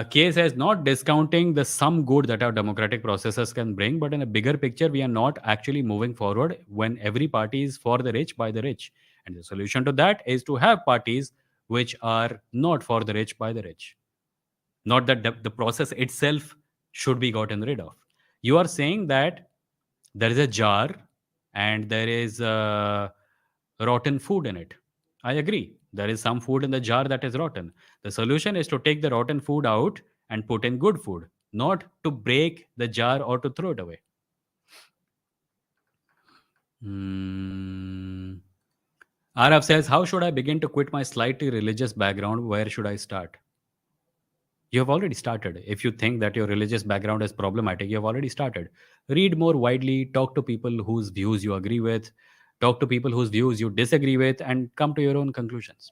K says, not discounting the some good that our democratic processes can bring, but in a bigger picture, we are not actually moving forward when every party is for the rich by the rich. And the solution to that is to have parties which are not for the rich by the rich. Not that the process itself should be gotten rid of. You are saying that there is a jar and there is rotten food in it. I agree. There is some food in the jar that is rotten. The solution is to take the rotten food out and put in good food, not to break the jar or to throw it away. Arav says, how should I begin to quit my slightly religious background? Where should I start? You have already started. If you think that your religious background is problematic, you have already started. Read more widely, talk to people whose views you agree with, talk to people whose views you disagree with, and come to your own conclusions.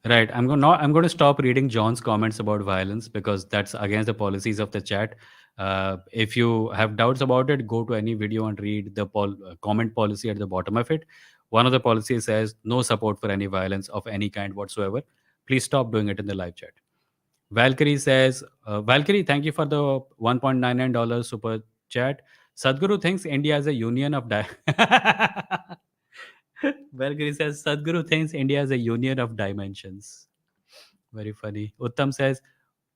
Right. I'm going to stop reading John's comments about violence because that's against the policies of the chat. If you have doubts about it, go to any video and read the comment policy at the bottom of it. One of the policies says no support for any violence of any kind whatsoever. Please stop doing it in the live chat. Valkyrie says, Valkyrie, thank you for the $1.99 super chat. Sadhguru thinks India is a union of Valkyrie says, Sadhguru thinks India is a union of dimensions. Very funny. Uttam says,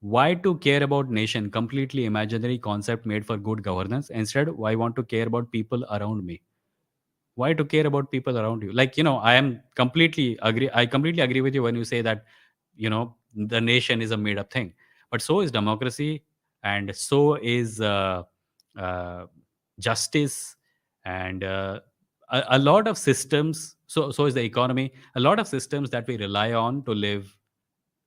why to care about nation? Completely imaginary concept made for good governance. Instead, why want to care about people around me? Why to care about people around you? Like, I completely agree with you when you say that, the nation is a made up thing. But so is democracy, and so is uh, justice, and a lot of systems. So is the economy. A lot of systems that we rely on to live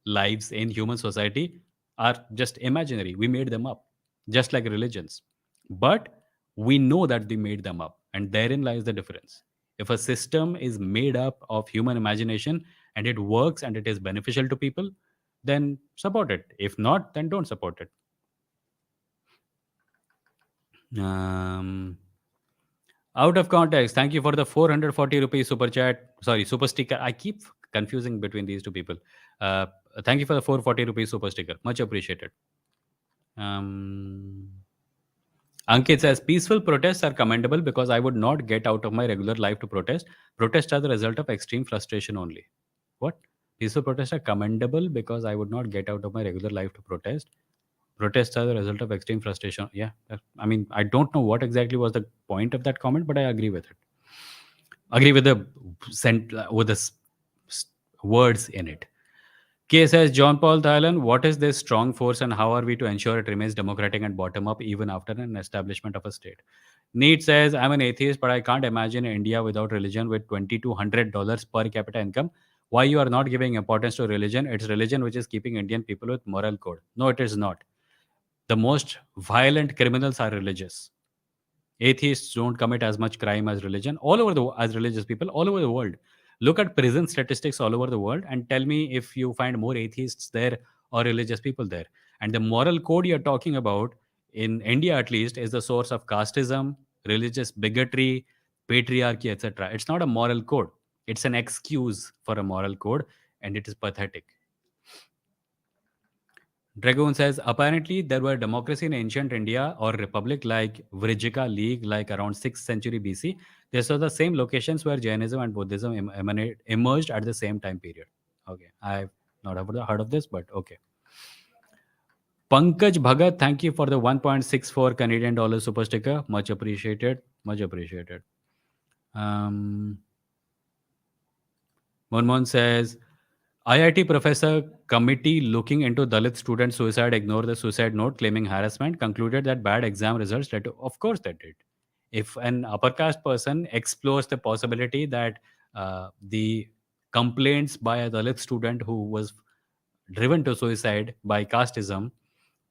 lives in human society are just imaginary. We made them up, just like religions. But we know that they made them up, and therein lies the difference. If a system is made up of human imagination and it works and it is beneficial to people, then support it. If not, then don't support it. Um, Out of context, thank you for the 440 rupees super chat. Sorry, super sticker. I keep confusing between these two people. Uh, Thank you for the 440 rupees super sticker. Much appreciated. Um, Ankit says peaceful protests are commendable because I would not get out of my regular life to protest. Protests are the result of extreme frustration only. What? Peaceful protests are commendable because I would not get out of my regular life to protest. Protests are the result of extreme frustration. Yeah, I mean, I don't know what exactly was the point of that comment, but I agree with it. Agree with the with the words in it. K says John Paul Thailand, what is this strong force and how are we to ensure it remains democratic and bottom up even after an establishment of a state? Need says, I'm an atheist, but I can't imagine India without religion with $2,200 per capita income. Why you are not giving importance to religion? It's religion which is keeping Indian people with moral code. No, it is not. The most violent criminals are religious. Atheists don't commit as much crime as religion all over the as religious people all over the world. Look at prison statistics all over the world and tell me if you find more atheists there or religious people there. And the moral code you're talking about in India at least is the source of casteism, religious bigotry, patriarchy, etc. It's not a moral code. It's an excuse for a moral code, and it is pathetic. Dragoon says apparently there were democracy in ancient India or republic like Vrijika League like around 6th century BC. These are the same locations where Jainism and Buddhism emerged at the same time period. Okay, I've not heard of this, but okay. Pankaj Bhagat, thank you for the 1.64 Canadian dollar super sticker. Much appreciated. Much appreciated. Um, Monmon says IIT professor committee looking into Dalit student suicide ignored the suicide note claiming harassment, concluded that bad exam results led to. Of course, they did. If an upper caste person explores the possibility that the complaints by a Dalit student who was driven to suicide by casteism,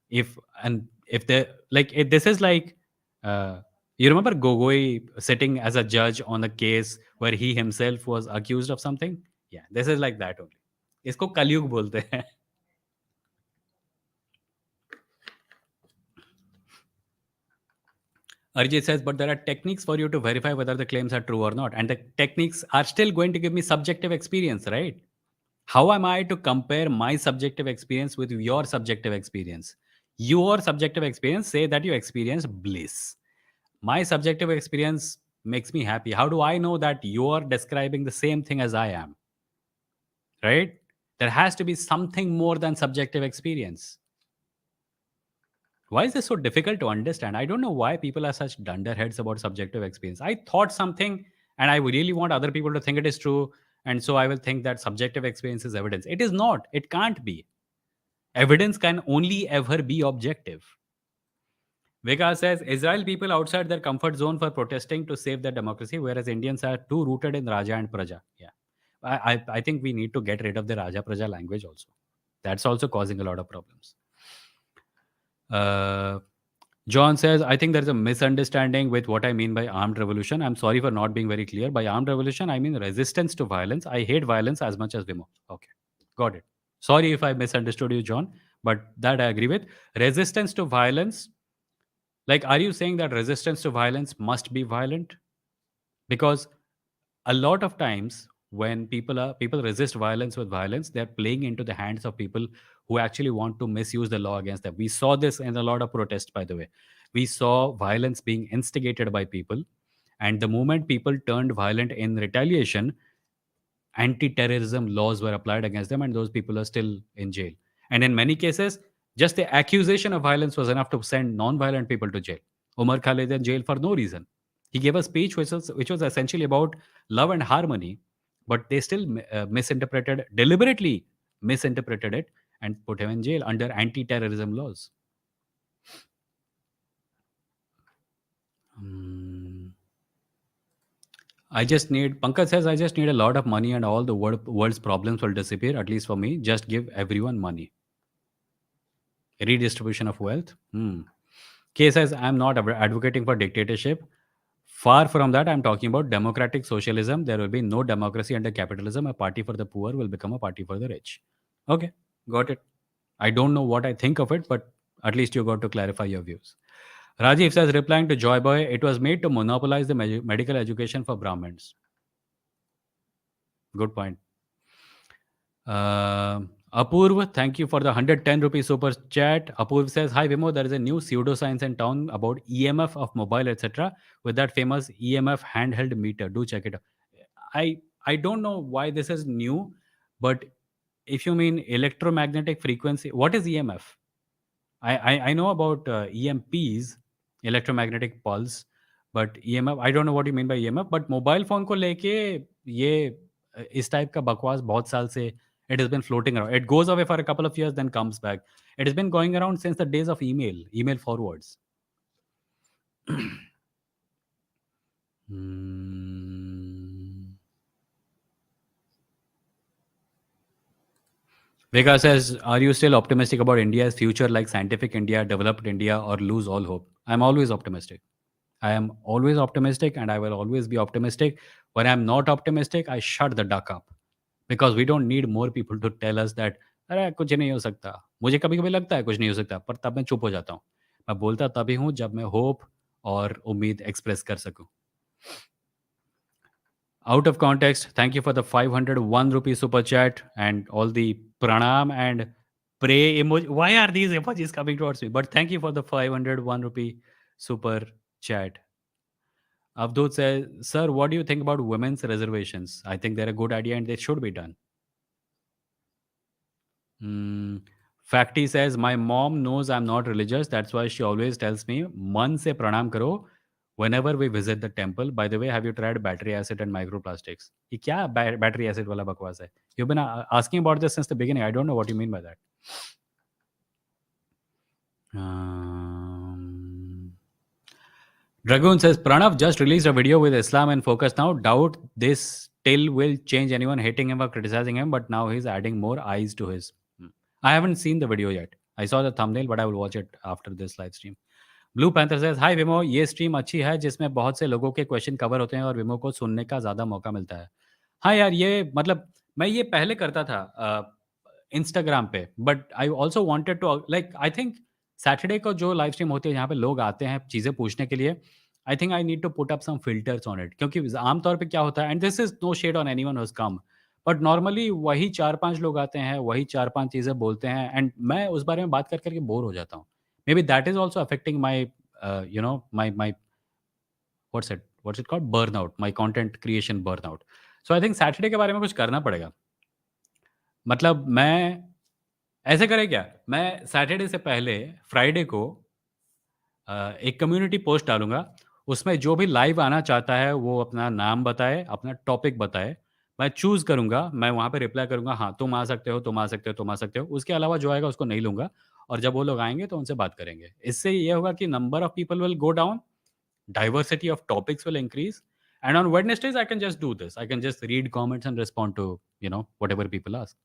if and if they like this is like you remember Gogoi sitting as a judge on a case where he himself was accused of something. Yeah, this is like that only. इसको कलयुग बोलते हैं. Arijit says, but there are techniques for you to verify whether the claims are true or not. And the techniques are still going to give me subjective experience, right? How am I to compare my subjective experience with your subjective experience? Your subjective experience say that you experience bliss. My subjective experience makes me happy. How do I know that you're describing the same thing as I am? Right? There has to be something more than subjective experience. Why is this so difficult to understand? I don't know why people are such dunderheads about subjective experience. I thought something and I really want other people to think it is true. And so I will think that subjective experience is evidence. It is not. It can't be. Evidence can only ever be objective. Vikas says Israel people outside their comfort zone for protesting to save their democracy, whereas Indians are too rooted in Raja and Praja. Yeah. I think we need to get rid of the Raja Praja language also. That's also causing a lot of problems. Uh, John says, I think there's a misunderstanding with what I mean by armed revolution. I'm sorry for not being very clear. By armed revolution, I mean resistance to violence. I hate violence as much as Vimoh. Okay, got it. Sorry if I misunderstood you, John, but that I agree with. Resistance to violence, like, are you saying that resistance to violence must be violent? Because a lot of times when people resist violence with violence, they're playing into the hands of people who actually want to misuse the law against them. We saw this in a lot of protests, by the way. We saw violence being instigated by people, and the moment people turned violent in retaliation, anti-terrorism laws were applied against them and those people are still in jail. And in many cases, just the accusation of violence was enough to send non-violent people to jail. Umar Khalid in jail for no reason. He gave a speech which was essentially about love and harmony, but they still misinterpreted, deliberately misinterpreted it, and put him in jail under anti-terrorism laws. Hmm. Pankaj says, I just need a lot of money and all the world's problems will disappear, at least for me. Just give everyone money. Redistribution of wealth. K says, I'm not advocating for dictatorship. Far from that, I'm talking about democratic socialism. There will be no democracy under capitalism. A party for the poor will become a party for the rich. Okay, got it. I don't know what I think of it, but at least you got to clarify your views. Rajiv says, replying to Joy Boy, it was made to monopolize the medical education for Brahmins. Good point. Apurv, thank you for the 110 rupees super chat. Apurv says, hi Vimoh, there is a new pseudoscience in town about EMF of mobile, etc. with that famous EMF handheld meter. Do check it out. I don't know why this is new, but if you mean electromagnetic frequency, what is EMF? I know about EMPs, electromagnetic pulse, but EMF I don't know what you mean by EMF. But mobile phone को लेके ये इस type का बकवास बहुत साल से it has been floating around. It goes away for a couple of years, then comes back. It has been going around since the days of email forwards. Hmm. Vega says, are you still optimistic about India's future, like scientific India, developed India, or lose all hope? I'm always optimistic. I am always optimistic and I will always be optimistic. When I'm not optimistic, I shut the duck up because we don't need more people to tell us that अरे कुछ नहीं हो सकता. मुझे कभी-कभी लगता है कुछ नहीं हो सकता, पर तब मैं चुप हो जाता हूँ. मैं बोलता तभी हूँ जब मैं होप और उम्मीद एक्सप्रेस कर सकूँ. Out of context, thank you for the 501 rupee super chat and all the pranam and pray emoji. Why are these emojis coming towards me? But thank you for the 501 rupee super chat. Avdut says, sir, what do you think about women's reservations? I think they're a good idea and they should be done. Mm, Facty says, my mom knows I'm not religious. That's why she always tells me, man se pranam karo whenever we visit the temple. By the way, have you tried battery acid and microplastics? ये क्या battery acid वाला बकवास है? You've been asking about this since the beginning. I don't know what you mean by that. Dragoon says, Pranav just released a video with Islam in focus now. Doubt this still will change anyone hating him or criticizing him, but now he's adding more eyes to his. I haven't seen the video yet. I saw the thumbnail, but I will watch it after this live stream. Blue panther says हाय विमो, ये stream अच्छी है जिसमें बहुत से लोगों के question cover होते हैं और विमो को सुनने का ज़्यादा मौका मिलता है. हाँ यार, ये मतलब मैं ये पहले करता था इंस्टाग्राम पे, but I also wanted to like I think Saturday को जो लाइव स्ट्रीम होती है जहाँ पे लोग आते हैं चीज़ें पूछने के लिए, I think I need to put up some filters on it, क्योंकि आमतौर पे क्या होता है, and this is no shade on anyone who's come, but normally वही 4-5 लोग आते हैं, वही 4-5 चीज़ें बोलते हैं एंड मैं उस बारे में बात कर करके बोर हो जाता हूँ. Maybe that is also affecting my, my what's it called, burnout, my content creation burnout. So I think Saturday के बारे में कुछ करना पड़ेगा. मतलब मैं ऐसे करें क्या? मैं सैटरडे से पहले फ्राइडे को एक कम्युनिटी पोस्ट डालूँगा, उसमें जो भी लाइव आना चाहता है वो अपना नाम बताए, अपना टॉपिक बताए, मैं चूज़ करूँगा, मैं वहाँ पे रिप्लाई करूँगा, हाँ, तुम आ सकते हो, तुम आ सकते हो, तुम आ सकते हो। उसके अलावा जो आएगा उसको नहीं लूँगा और जब वो लोग आएँगे तो उनसे बात करेंगे। इससे ये होगा कि number of people will go down, diversity of topics will increase, and on Wednesdays I can just do this. I can just read comments and respond to, whatever people ask.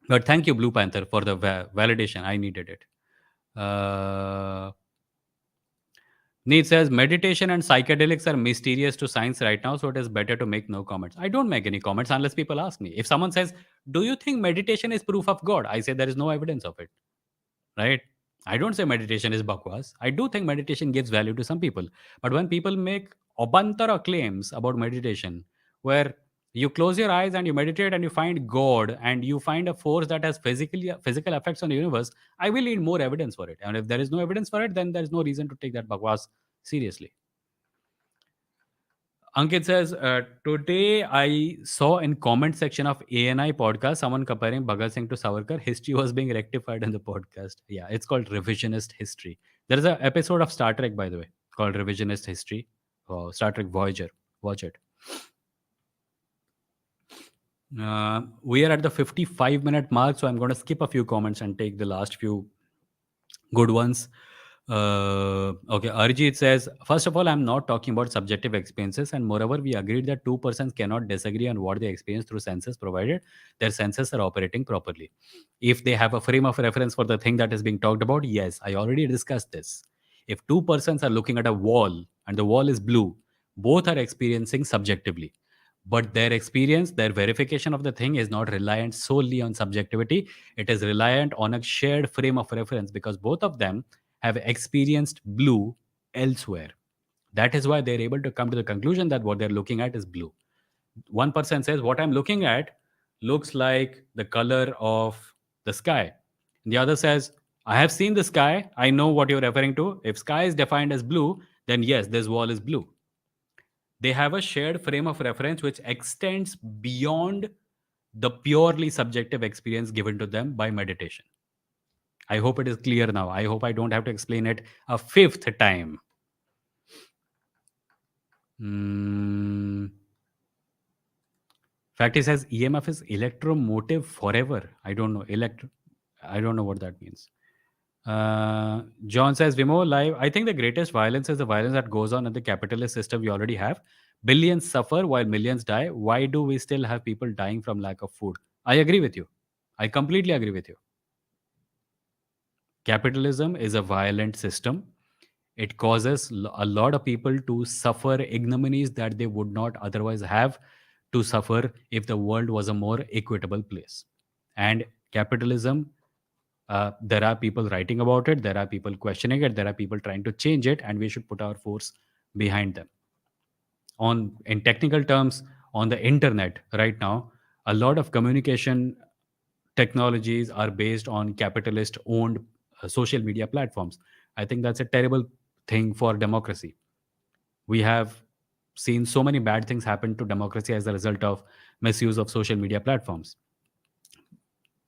But thank you, Blue Panther, for the validation. I needed it. Neat says meditation and psychedelics are mysterious to science right now, so it is better to make no comments. I don't make any comments unless people ask me. If someone says, do you think meditation is proof of God? I say there is no evidence of it. Right? I don't say meditation is bakwas. I do think meditation gives value to some people. But when people make obantara claims about meditation, where you close your eyes and you meditate and you find God and you find a force that has physical effects on the universe, I will need more evidence for it. And if there is no evidence for it, then there is no reason to take that bakwas seriously. Ankit says, today I saw in comment section of ANI podcast, someone comparing Bhagat Singh to Savarkar. History was being rectified in the podcast. Yeah, it's called revisionist history. There is an episode of Star Trek, by the way, called Revisionist History. Star Trek Voyager. Watch it. We are at the 55-minute mark, so I'm going to skip a few comments and take the last few good ones. Okay, Arijit says, first of all, I'm not talking about subjective experiences, and moreover, we agreed that two persons cannot disagree on what they experience through senses, provided their senses are operating properly. If they have a frame of reference for the thing that is being talked about, yes, I already discussed this. If two persons are looking at a wall and the wall is blue, both are experiencing subjectively. But their experience, their verification of the thing is not reliant solely on subjectivity. It is reliant on a shared frame of reference because both of them have experienced blue elsewhere. That is why they're able to come to the conclusion that what they're looking at is blue. One person says, what I'm looking at looks like the color of the sky. And the other says, I have seen the sky. I know what you're referring to. If sky is defined as blue, then yes, this wall is blue. They have a shared frame of reference which extends beyond the purely subjective experience given to them by meditation. I hope it is clear now. I hope I don't have to explain it a fifth time. Mm, fact he says EMF is electromotive forever. I don't know. I don't know what that means. John says, Vimoh, live. I think the greatest violence is the violence that goes on in the capitalist system we already have. Billions suffer while millions die. Why do we still have people dying from lack of food? I agree with you. I completely agree with you. Capitalism is a violent system. It causes a lot of people to suffer ignominies that they would not otherwise have to suffer if the world was a more equitable place. And capitalism, there are people writing about it, there are people questioning it, there are people trying to change it, and we should put our force behind them. On in technical terms, on the internet right now, a lot of communication technologies are based on capitalist owned social media platforms. I think that's a terrible thing for democracy. We have seen so many bad things happen to democracy as a result of misuse of social media platforms,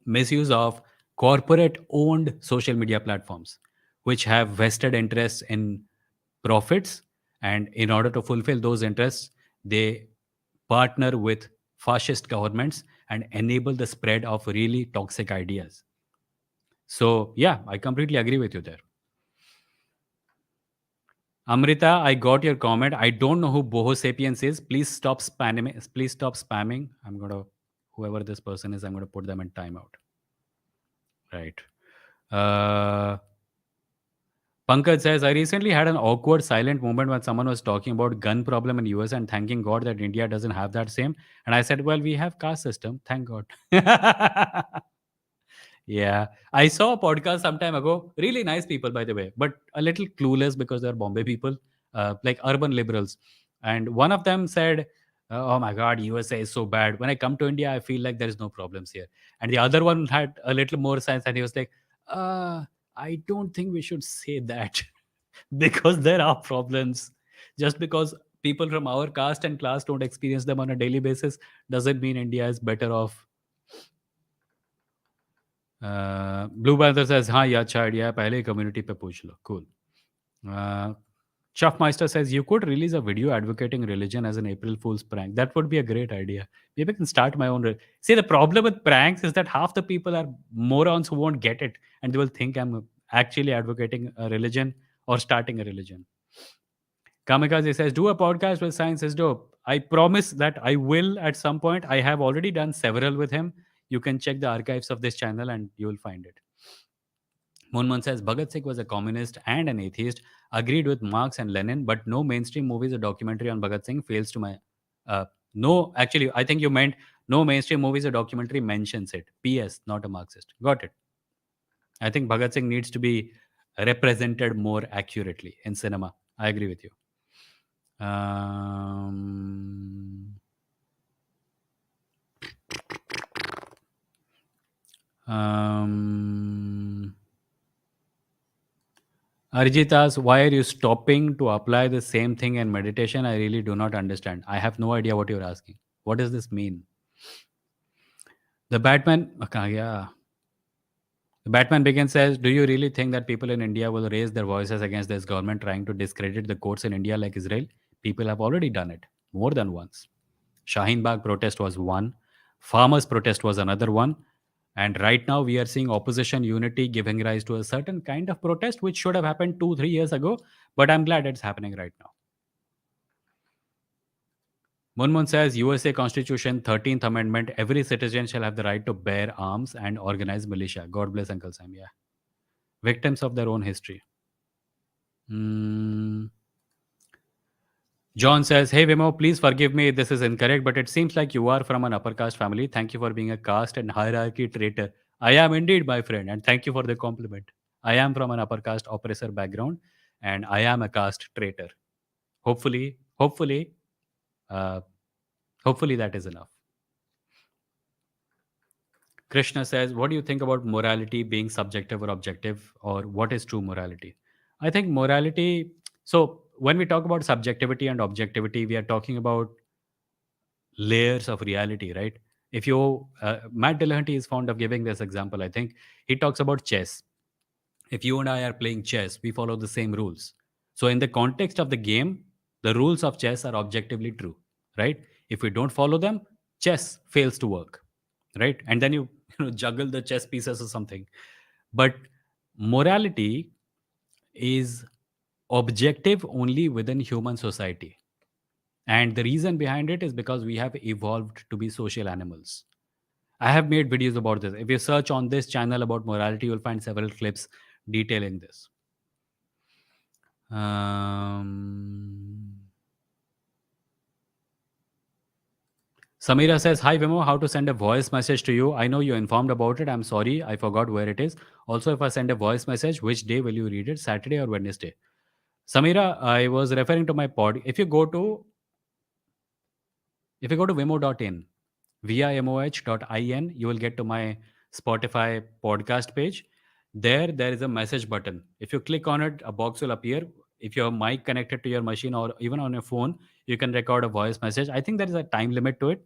misuse of corporate owned social media platforms, which have vested interests in profits. And in order to fulfill those interests, they partner with fascist governments and enable the spread of really toxic ideas. So, yeah, I completely agree with you there. Amrita, I got your comment. I don't know who Boho Sapiens is. Please stop spamming. Please stop spamming. I'm gonna, whoever this person is, I'm gonna put them in timeout. Right. Uh, Pankaj says, I recently had an awkward silent moment when someone was talking about gun problem in US and thanking God that India doesn't have that same. And I said, well, we have caste system. Thank God. Yeah, I saw a podcast some time ago. Really nice people, by the way, but a little clueless because they're Bombay people, like urban liberals. And one of them said, "Oh my God, USA is so bad. When I come to India, I feel like there is no problems here." And the other one had a little more sense, and he was like, "I don't think we should say that because there are problems. Just because people from our caste and class don't experience them on a daily basis doesn't mean India is better off." Blue panther says, हाँ, ये अच्छा idea है, पहले ही community पे पूछ लो. Cool. Schaffmeister says, you could release a video advocating religion as an April Fool's prank. That would be a great idea. Maybe I can start my own. See, the problem with pranks is that half the people are morons who won't get it and they will think I'm actually advocating a religion or starting a religion. Kamikaze says, do a podcast with science is dope. I promise that I will at some point. I have already done several with him. You can check the archives of this channel and you will find it. Moonman says Bhagat Singh was a communist and an atheist, agreed with Marx and Lenin, but no mainstream movies or documentary on Bhagat Singh fails to my. No, actually, I think you meant no mainstream movies or documentary mentions it. P.S. Not a Marxist. Got it. I think Bhagat Singh needs to be represented more accurately in cinema. I agree with you. Um, um, Arijit asks, why are you stopping to apply the same thing in meditation? I really do not understand. I have no idea what you're asking. What does this mean? The Batman, okay, yeah. The Batman Begins says, do you really think that people in India will raise their voices against this government trying to discredit the courts in India like Israel? People have already done it more than once. Shaheen Bagh protest was one. Farmers protest was another one. And right now, we are seeing opposition unity giving rise to a certain kind of protest, which should have happened 2, 3 years ago. But I'm glad it's happening right now. Munmun says USA Constitution 13th Amendment, every citizen shall have the right to bear arms and organize militia. God bless Uncle Sam. Yeah. Victims of their own history. Hmm. John says, hey Vimo, please forgive me if this is incorrect, but it seems like you are from an upper caste family. Thank you for being a caste and hierarchy traitor. I am indeed, my friend, and thank you for the compliment. I am from an upper caste oppressor background, and I am a caste traitor. Hopefully, uh, hopefully that is enough. Krishna says, what do you think about morality being subjective or objective, or what is true morality? I think morality, so when we talk about subjectivity and objectivity, we are talking about layers of reality, right? If you, Matt Dillahunty is fond of giving this example, I think. He talks about chess. If you and I are playing chess, we follow the same rules. So, in the context of the game, the rules of chess are objectively true, right? If we don't follow them, chess fails to work, right? And then you, juggle the chess pieces or something. But morality is objective only within human society. And the reason behind it is because we have evolved to be social animals. I have made videos about this. If you search on this channel about morality, you'll find several clips detailing this. Samira says, hi Vimo, how to send a voice message to you? I know you're informed about it. I'm sorry, I forgot where it is. Also, if I send a voice message, which day will you read it? Saturday or Wednesday? Samira, I was referring to my pod. If you go to vimoh.in, via moh.in, you will get to my Spotify podcast page. There is a message button. If you click on it, a box will appear. If your mic connected to your machine or even on your phone, you can record a voice message. I think there is a time limit to it.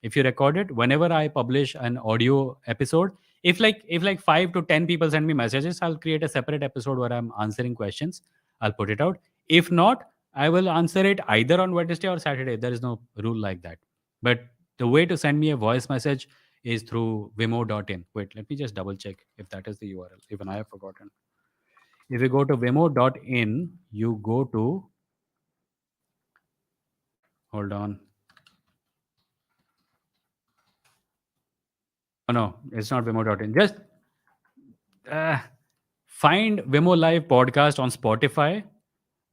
If you record it, whenever I publish an audio episode, if like 5 to 10 people send me messages, I'll create a separate episode where I'm answering questions. I'll put it out. If not, I will answer it either on Wednesday or Saturday. There is no rule like that. But the way to send me a voice message is through vimoh.in. Wait, let me just double check if that is the URL. Even I have forgotten. If you go to vimoh.in, you go to, hold on. Oh, no, it's not vimoh.in. Just uh, find Vimo Live podcast on Spotify,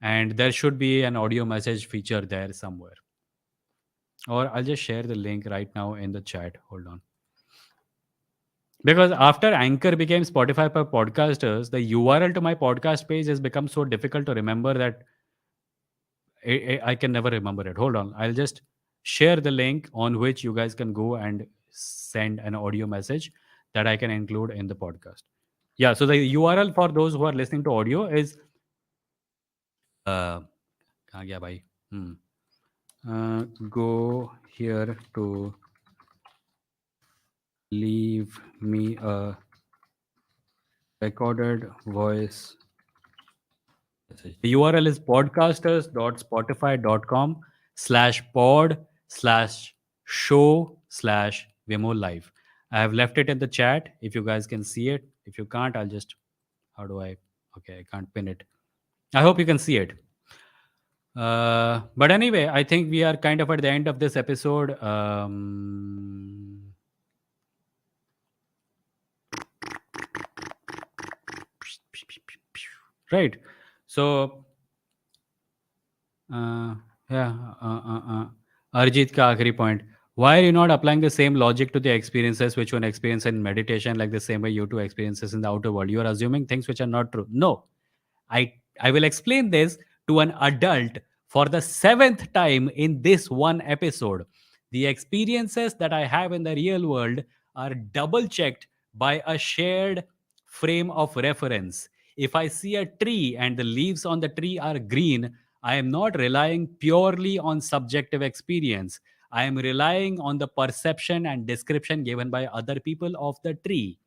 and there should be an audio message feature there somewhere. Or I'll just share the link right now in the chat. Hold on. Because after Anchor became Spotify for podcasters, the URL to my podcast page has become so difficult to remember that I can never remember it. Hold on. I'll just share the link on which you guys can go and send an audio message that I can include in the podcast. Yeah. So the URL for those who are listening to audio is uh, कहाँ गया भाई? Go here to leave me a recorded voice. The URL is podcasters.spotify.com/pod/show/Vimo Live. I have left it in the chat if you guys can see it. If you can't, I'll just, how do I, okay, I can't pin it. I hope you can see it. But anyway, I think we are kind of at the end of this episode. Right. So, yeah, Arjit ka aakhri point. Why are you not applying the same logic to the experiences which one experience in meditation, like the same way you two experiences in the outer world? You are assuming things which are not true. No, I will explain this to an adult for the seventh time in this one episode. The experiences that I have in the real world are double checked by a shared frame of reference. If I see a tree and the leaves on the tree are green, I am not relying purely on subjective experience. I am relying on the perception and description given by other people of the tree.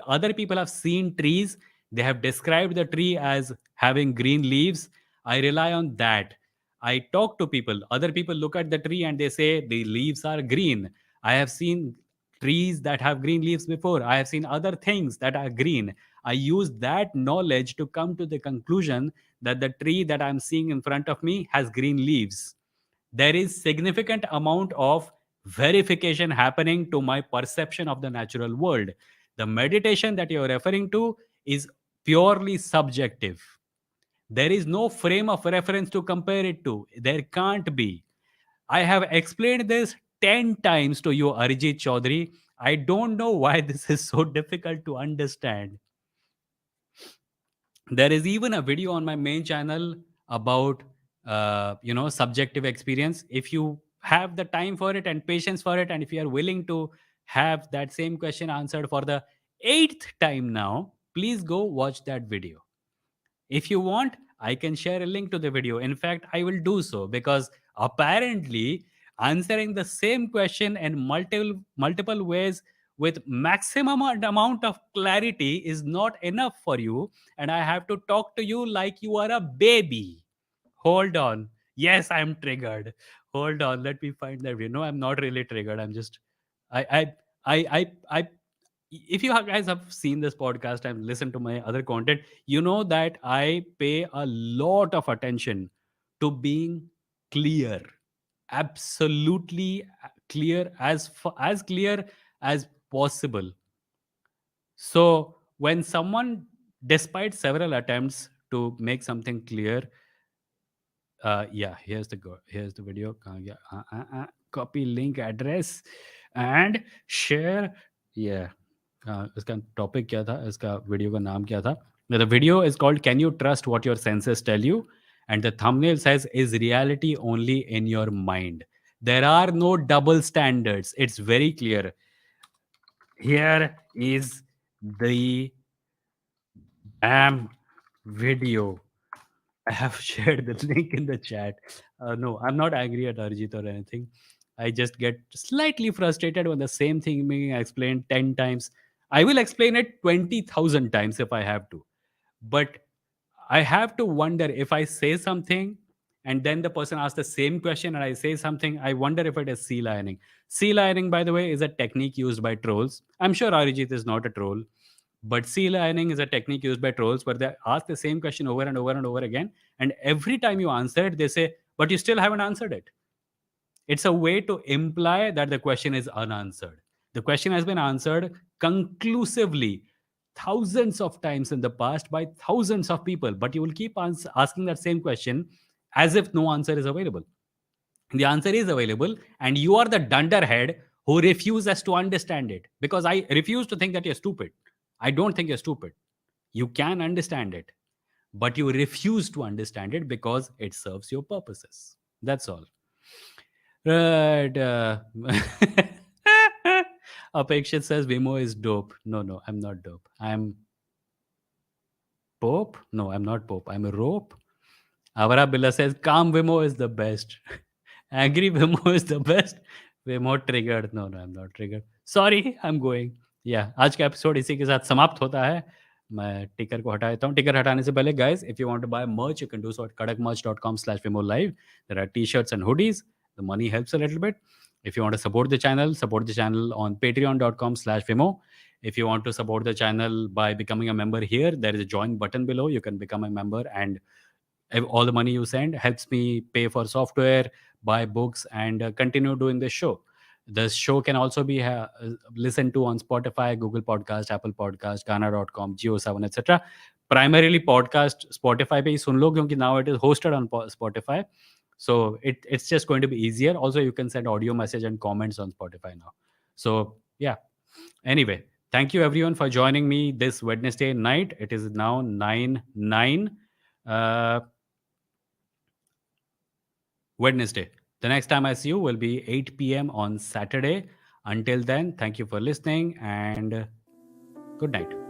Other people have seen trees, they have described the tree as having green leaves. I rely on that. I talk to people, other people look at the tree and they say the leaves are green. I have seen trees that have green leaves before. I have seen other things that are green. I use that knowledge to come to the conclusion that the tree that I'm seeing in front of me has green leaves. There is significant amount of verification happening to my perception of the natural world. The meditation that you're referring to is purely subjective. There is no frame of reference to compare it to. There can't be. I have explained this 10 times to you, Arijit Chaudhary. I don't know why this is so difficult to understand. There is even a video on my main channel about subjective experience. If you have the time for it and patience for it, and if you are willing to have that same question answered for the eighth time now, please go watch that video. If you want, I can share a link to the video. In fact, I will do so because apparently answering the same question in multiple ways with maximum amount of clarity is not enough for you, and I have to talk to you like you are a baby. Hold on. Yes, I'm triggered. Hold on. Let me find that video. No, I'm not really triggered. I'm just I if you guys have seen this podcast and listened to my other content, you know that I pay a lot of attention to being clear, absolutely clear, as clear as possible. So when someone, despite several attempts to make something clear, yeah, here's the video. Yeah, copy link address and share. Yeah, इसका topic क्या था, इसका video का नाम क्या था? The video is called "Can you trust what your senses tell you?" and the thumbnail says, "Is reality only in your mind?" There are no double standards. It's very clear. Here is the damn video. I have shared the link in the chat. No, I'm not angry at Arjit or anything. I just get slightly frustrated when the same thing being explained 10 times. I will explain it 20,000 times if I have to. But I have to wonder, if I say something and then the person asks the same question and I say something, I wonder if it is sea lining. Sea lining, by the way, is a technique used by trolls. I'm sure Arijit is not a troll, but sea lining is a technique used by trolls where they ask the same question over and over and over again. And every time you answer it, they say, but you still haven't answered it. It's a way to imply that the question is unanswered. The question has been answered conclusively thousands of times in the past by thousands of people, but you will keep asking that same question as if no answer is available. The answer is available, and you are the dunderhead who refuses to understand it, because I refuse to think that you're stupid. I don't think you're stupid. You can understand it, but you refuse to understand it because it serves your purposes. That's all. Right. Apekshit says Vimoh is dope. No, no, I'm not dope. I'm Pope. No, I'm not Pope. I'm a rope. Avara Billa says calm Vimoh is the best. Angry Vimoh is the best. Vimoh triggered. No, no, I'm not triggered. Sorry, I'm going. Yeah, आज का episode इसी के साथ समाप्त होता है. मैं टिकर को हटा देता हूँ. टिकर हटाने से पहले, guys, if you want to buy merch, you can do so at kadakmerch.com/vimolive. There are t-shirts and hoodies. The money helps a little bit. If you want to support the channel on patreon.com/vimo. If you want to support the channel by becoming a member here, there is a join button below. You can become a member, and all the money you send helps me pay for software, buy books, and continue doing this show. The show can also be listened to on Spotify, Google Podcast, Apple Podcast, Ghana.com, Geo7, etc. Primarily podcast Spotify पे ही सुन लो, क्योंकि now it is hosted on Spotify. So it's just going to be easier. Also, you can send audio message and comments on Spotify now. So yeah. Anyway, thank you everyone for joining me this Wednesday night. It is now 9/9. Wednesday. The next time I see you will be 8 p.m. on Saturday. Until then, thank you for listening and good night.